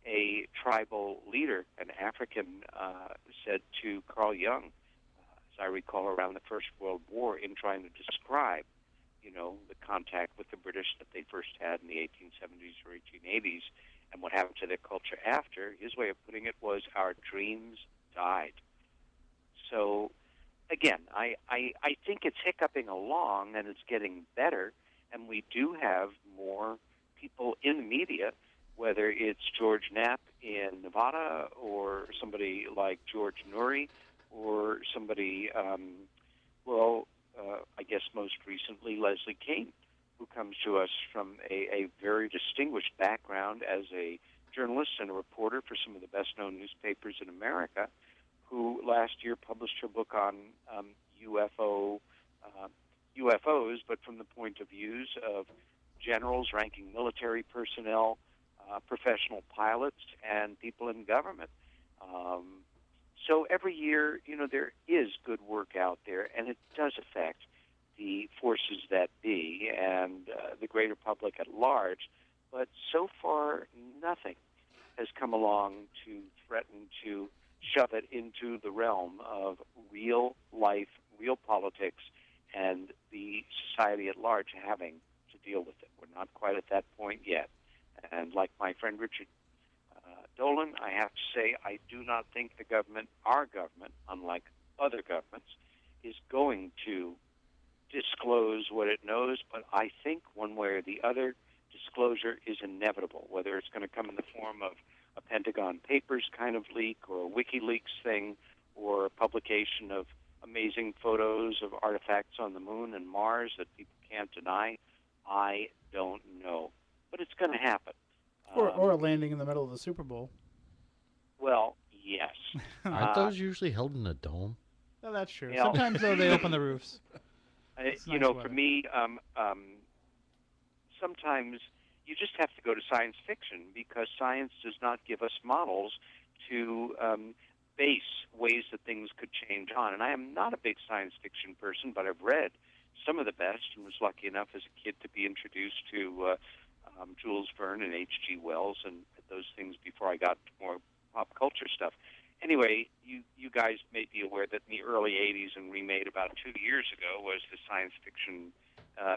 a tribal leader, an African, said to Carl Jung, as I recall, around the First World War, in trying to describe, the contact with the British that they first had in the 1870s or 1880s, and what happened to their culture after. His way of putting it was, our dreams died. So, again, I think it's hiccuping along, and it's getting better, and we do have more people in the media, whether it's George Knapp in Nevada, or somebody like George Noory, or somebody, I guess most recently Leslie King, who comes to us from a very distinguished background as a journalist and a reporter for some of the best-known newspapers in America, who last year published her book on UFOs, but from the point of views of generals, ranking military personnel, professional pilots, and people in government. So every year, there is good work out there, and it does affect the forces that be and the greater public at large. But so far, nothing has come along to threaten to shove it into the realm of real life, real politics, and the society at large having to deal with it. We're not quite at that point yet. And like my friend Richard Dolan, I have to say I do not think the government, our government, unlike other governments, is going to disclose what it knows, but I think one way or the other, disclosure is inevitable, whether it's going to come in the form of a Pentagon Papers kind of leak or a WikiLeaks thing or a publication of amazing photos of artifacts on the moon and Mars that people can't deny. I don't know, but it's going to happen. Or a landing in the middle of the Super Bowl. Well, yes. Aren't those usually held in a dome? No, that's true. Sometimes, though, they open the roofs. For me, sometimes you just have to go to science fiction because science does not give us models to base ways that things could change on. And I am not a big science fiction person, but I've read some of the best and was lucky enough as a kid to be introduced to Jules Verne and H.G. Wells and those things before I got to more pop culture stuff. Anyway, you guys may be aware that in the early 80s and remade about 2 years ago was the science fiction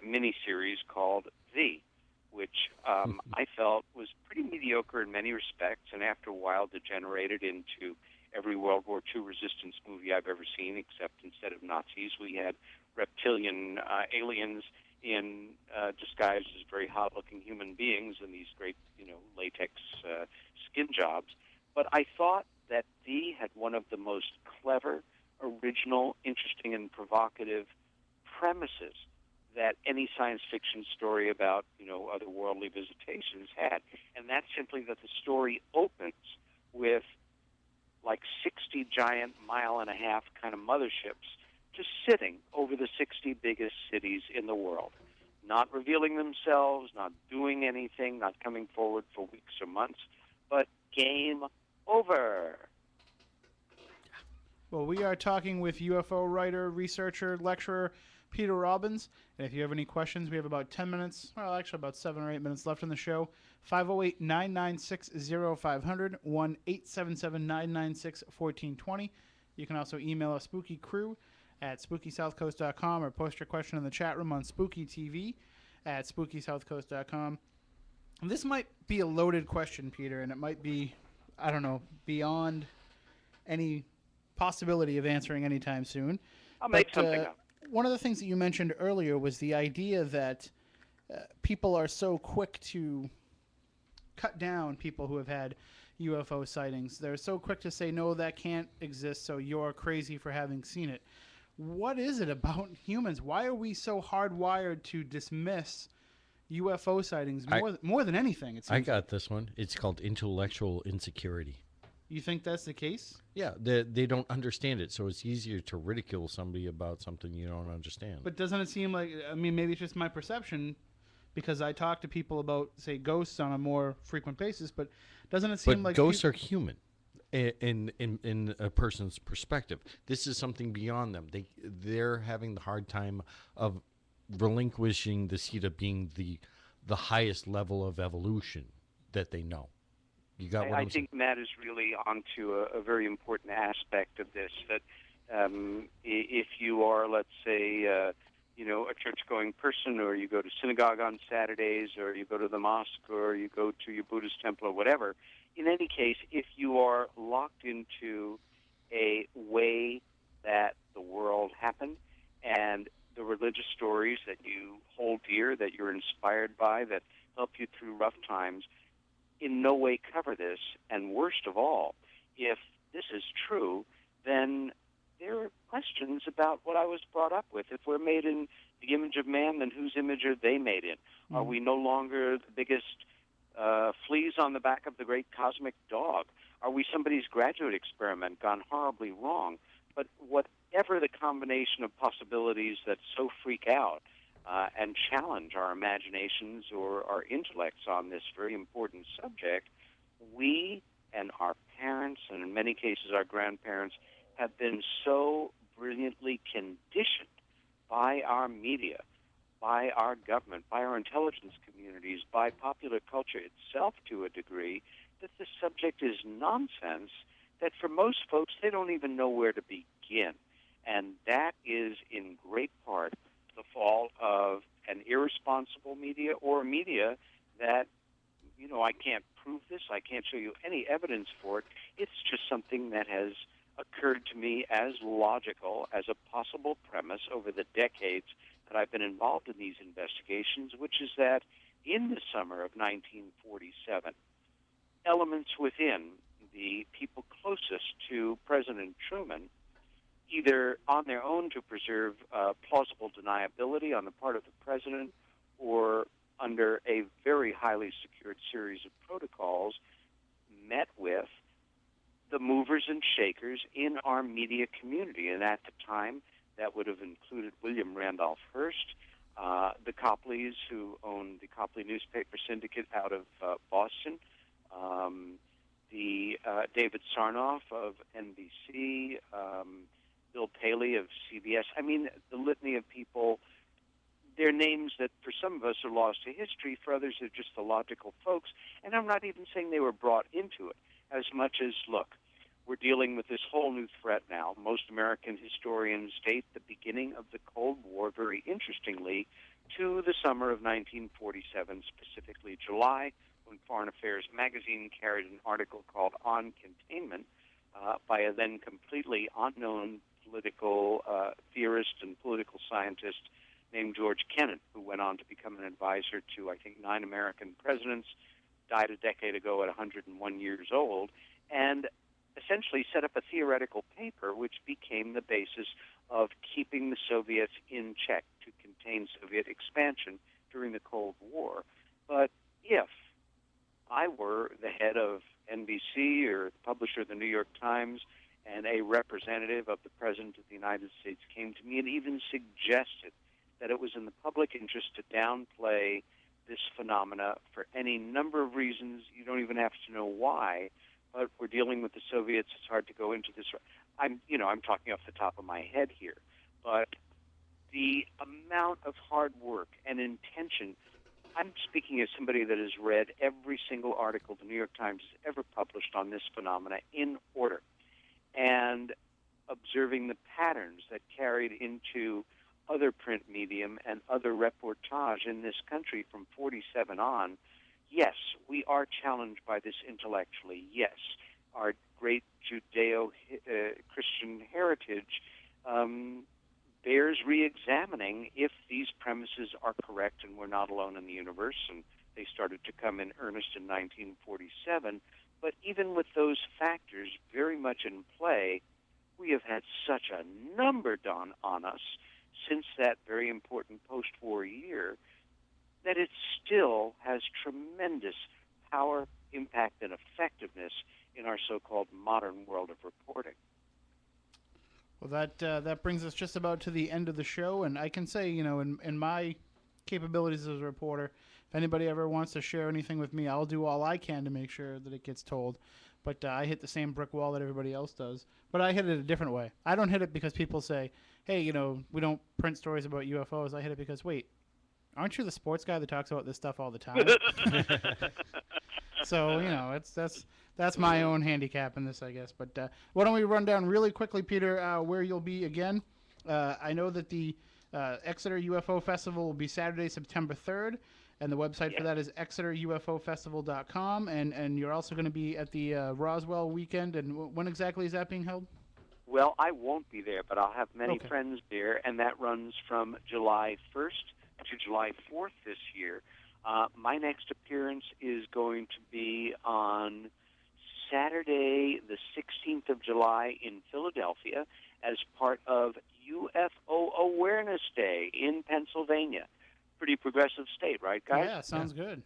miniseries called V, which I felt was pretty mediocre in many respects, and after a while degenerated into every World War II resistance movie I've ever seen, except instead of Nazis, we had reptilian aliens in disguised as very hot-looking human beings in these great, latex skin jobs. But I thought that V had one of the most clever, original, interesting, and provocative premises that any science fiction story about, otherworldly visitations had. And that's simply that the story opens with like 60 giant mile-and-a-half kind of motherships just sitting over the 60 biggest cities in the world, not revealing themselves, not doing anything, not coming forward for weeks or months, but game over. Well, we are talking with UFO writer, researcher, lecturer Peter Robbins. And if you have any questions, we have about 10 minutes, well, actually about 7 or 8 minutes left in the show. 508-996-0500, 1-877-996-1420. You can also email us spookycrew at spookysouthcoast.com or post your question in the chat room on Spooky TV at spookysouthcoast.com. And this might be a loaded question, Peter, and it might be, I don't know, beyond any possibility of answering anytime soon. I'll make something up. One of the things that you mentioned earlier was the idea that people are so quick to cut down people who have had UFO sightings. They're so quick to say, no, that can't exist, so you're crazy for having seen it. What is it about humans? Why are we so hardwired to dismiss UFO sightings more than anything? It seems I got this one. It's called intellectual insecurity. You think that's the case? Yeah, they don't understand it, so it's easier to ridicule somebody about something you don't understand. But doesn't it seem like, maybe it's just my perception, because I talk to people about, say, ghosts on a more frequent basis, but doesn't it seem like... ghosts are human in a person's perspective. This is something beyond them. They're having the hard time of relinquishing the seat of being the highest level of evolution that they know. You got what I think Matt is really onto a very important aspect of this, that if you are, let's say, a church-going person, or you go to synagogue on Saturdays, or you go to the mosque, or you go to your Buddhist temple, or whatever, in any case, if you are locked into a way that the world happened and the religious stories that you hold dear, that you're inspired by, that help you through rough times, in no way cover this. And worst of all, if this is true, then there are questions about what I was brought up with. If we're made in the image of man, then whose image are they made in? Are we no longer the biggest fleas on the back of the great cosmic dog? Are we somebody's graduate experiment gone horribly wrong? But whatever the combination of possibilities that so freak out and challenge our imaginations or our intellects on this very important subject, we and our parents, and in many cases our grandparents, have been so brilliantly conditioned by our media, by our government, by our intelligence communities, by popular culture itself to a degree, that the subject is nonsense, that for most folks, they don't even know where to begin. And that is in great part the fault of an irresponsible media or a media that, you know, I can't prove this, I can't show you any evidence for it. It's just something that has occurred to me as logical as a possible premise over the decades that I've been involved in these investigations, which is that in the summer of 1947, elements within the people closest to President Truman, either on their own to preserve plausible deniability on the part of the president or under a very highly secured series of protocols, met with the movers and shakers in our media community. And at the time, that would have included William Randolph Hearst, the Copleys, who owned the Copley newspaper syndicate out of Boston, the David Sarnoff of NBC, Bill Paley of CBS. I mean, the litany of people, they're names that for some of us are lost to history, for others are just the logical folks. And I'm not even saying they were brought into it as much as, look, we're dealing with this whole new threat now. Most American historians date the beginning of the Cold War, very interestingly, to the summer of 1947, specifically July, when Foreign Affairs magazine carried an article called On Containment by a then completely unknown political theorist and political scientist named George Kennan, who went on to become an advisor to, I think, 9 American presidents, died a decade ago at 101 years old, and essentially set up a theoretical paper which became the basis of keeping the Soviets in check to contain Soviet expansion during the Cold War. But if I were the head of NBC or the publisher of the New York Times and a representative of the President of the United States came to me and even suggested that it was in the public interest to downplay this phenomena for any number of reasons, you don't even have to know why, but we're dealing with the Soviets, it's hard to go into this. I'm talking off the top of my head here, but the amount of hard work and intention, I'm speaking as somebody that has read every single article the New York Times has ever published on this phenomena in order, and observing the patterns that carried into other print medium and other reportage in this country from 47 on. Yes, we are challenged by this intellectually. Yes, our great Judeo-Christian heritage bears re-examining if these premises are correct and we're not alone in the universe, and they started to come in earnest in 1947. But even with those factors very much in play, we have had such a number done on us since that very important post-war year that it still has tremendous power, impact, and effectiveness in our so-called modern world of reporting. Well, that brings us just about to the end of the show, and I can say, in my capabilities as a reporter, if anybody ever wants to share anything with me, I'll do all I can to make sure that it gets told. But I hit the same brick wall that everybody else does. But I hit it a different way. I don't hit it because people say, hey, we don't print stories about UFOs. I hit it because, wait, aren't you the sports guy that talks about this stuff all the time? So, that's my own handicap in this, I guess. But why don't we run down really quickly, Peter, where you'll be again. I know that the Exeter UFO Festival will be Saturday, September 3rd. And the website for that is exeterufofestival.com. And you're also going to be at the Roswell weekend. And when exactly is that being held? Well, I won't be there, but I'll have many friends there. And that runs from July 1st to July 4th this year. My next appearance is going to be on Saturday, the 16th of July in Philadelphia as part of UFO Awareness Day in Pennsylvania. Pretty progressive state, right, guys? Yeah, sounds good.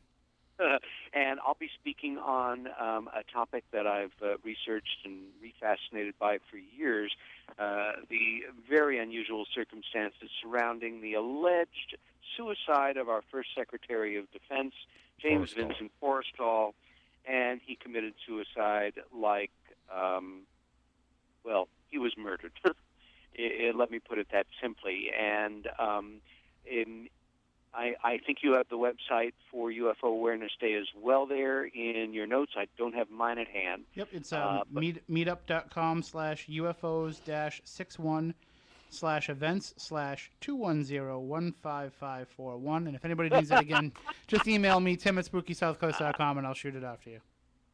And I'll be speaking on a topic that I've researched and refascinated by for years, the very unusual circumstances surrounding the alleged suicide of our first Secretary of Defense, James Vincent Forrestal, and he committed suicide like, well, he was murdered. Let me put it that simply. And I think you have the website for UFO Awareness Day as well there in your notes. I don't have mine at hand. Yep, it's meetup.com/UFOs-61/events/210-15541. And if anybody needs it again, just email me, tim@SpookySouthcoast.com, and I'll shoot it off to you.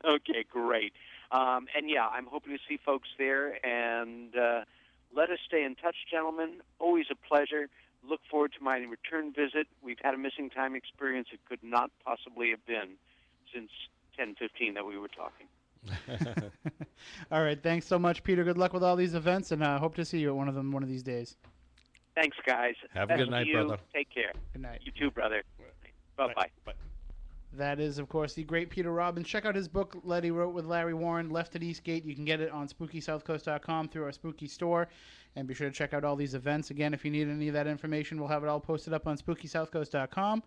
Okay, great. And yeah, I'm hoping to see folks there. And let us stay in touch, gentlemen. Always a pleasure. Look forward to my return visit. We've had a missing time experience. It could not possibly have been since 10:15 that we were talking. All right. Thanks so much, Peter. Good luck with all these events, and I hope to see you at one of them one of these days. Thanks, guys. Have a good night, brother. Take care. Good night. You too, brother. Bye-bye. Bye. That is, of course, the great Peter Robbins. Check out his book that he wrote with Larry Warren, Left at Eastgate. You can get it on SpookySouthcoast.com through our Spooky store. And be sure to check out all these events. Again, if you need any of that information, we'll have it all posted up on SpookySouthcoast.com.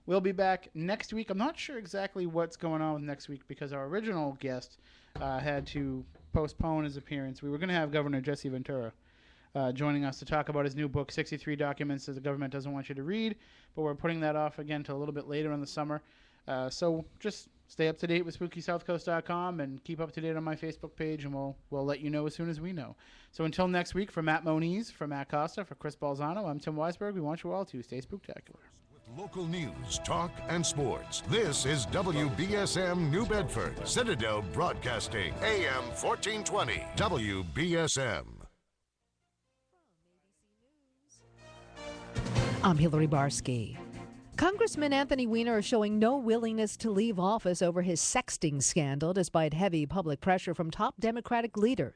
We'll be back next week. I'm not sure exactly what's going on with next week because our original guest had to postpone his appearance. We were going to have Governor Jesse Ventura joining us to talk about his new book, 63 Documents That the Government Doesn't Want You to Read. But we're putting that off again to a little bit later in the summer. So just stay up to date with SpookySouthcoast.com and keep up to date on my Facebook page, and we'll let you know as soon as we know. So until next week, for Matt Moniz, for Matt Costa, for Chris Balzano, I'm Tim Weisberg. We want you all to stay spooktacular. With local news, talk, and sports, this is WBSM New Bedford, Citadel Broadcasting, AM 1420, WBSM. I'm Hillary Barsky. Congressman Anthony Weiner is showing no willingness to leave office over his sexting scandal, despite heavy public pressure from top Democratic leaders.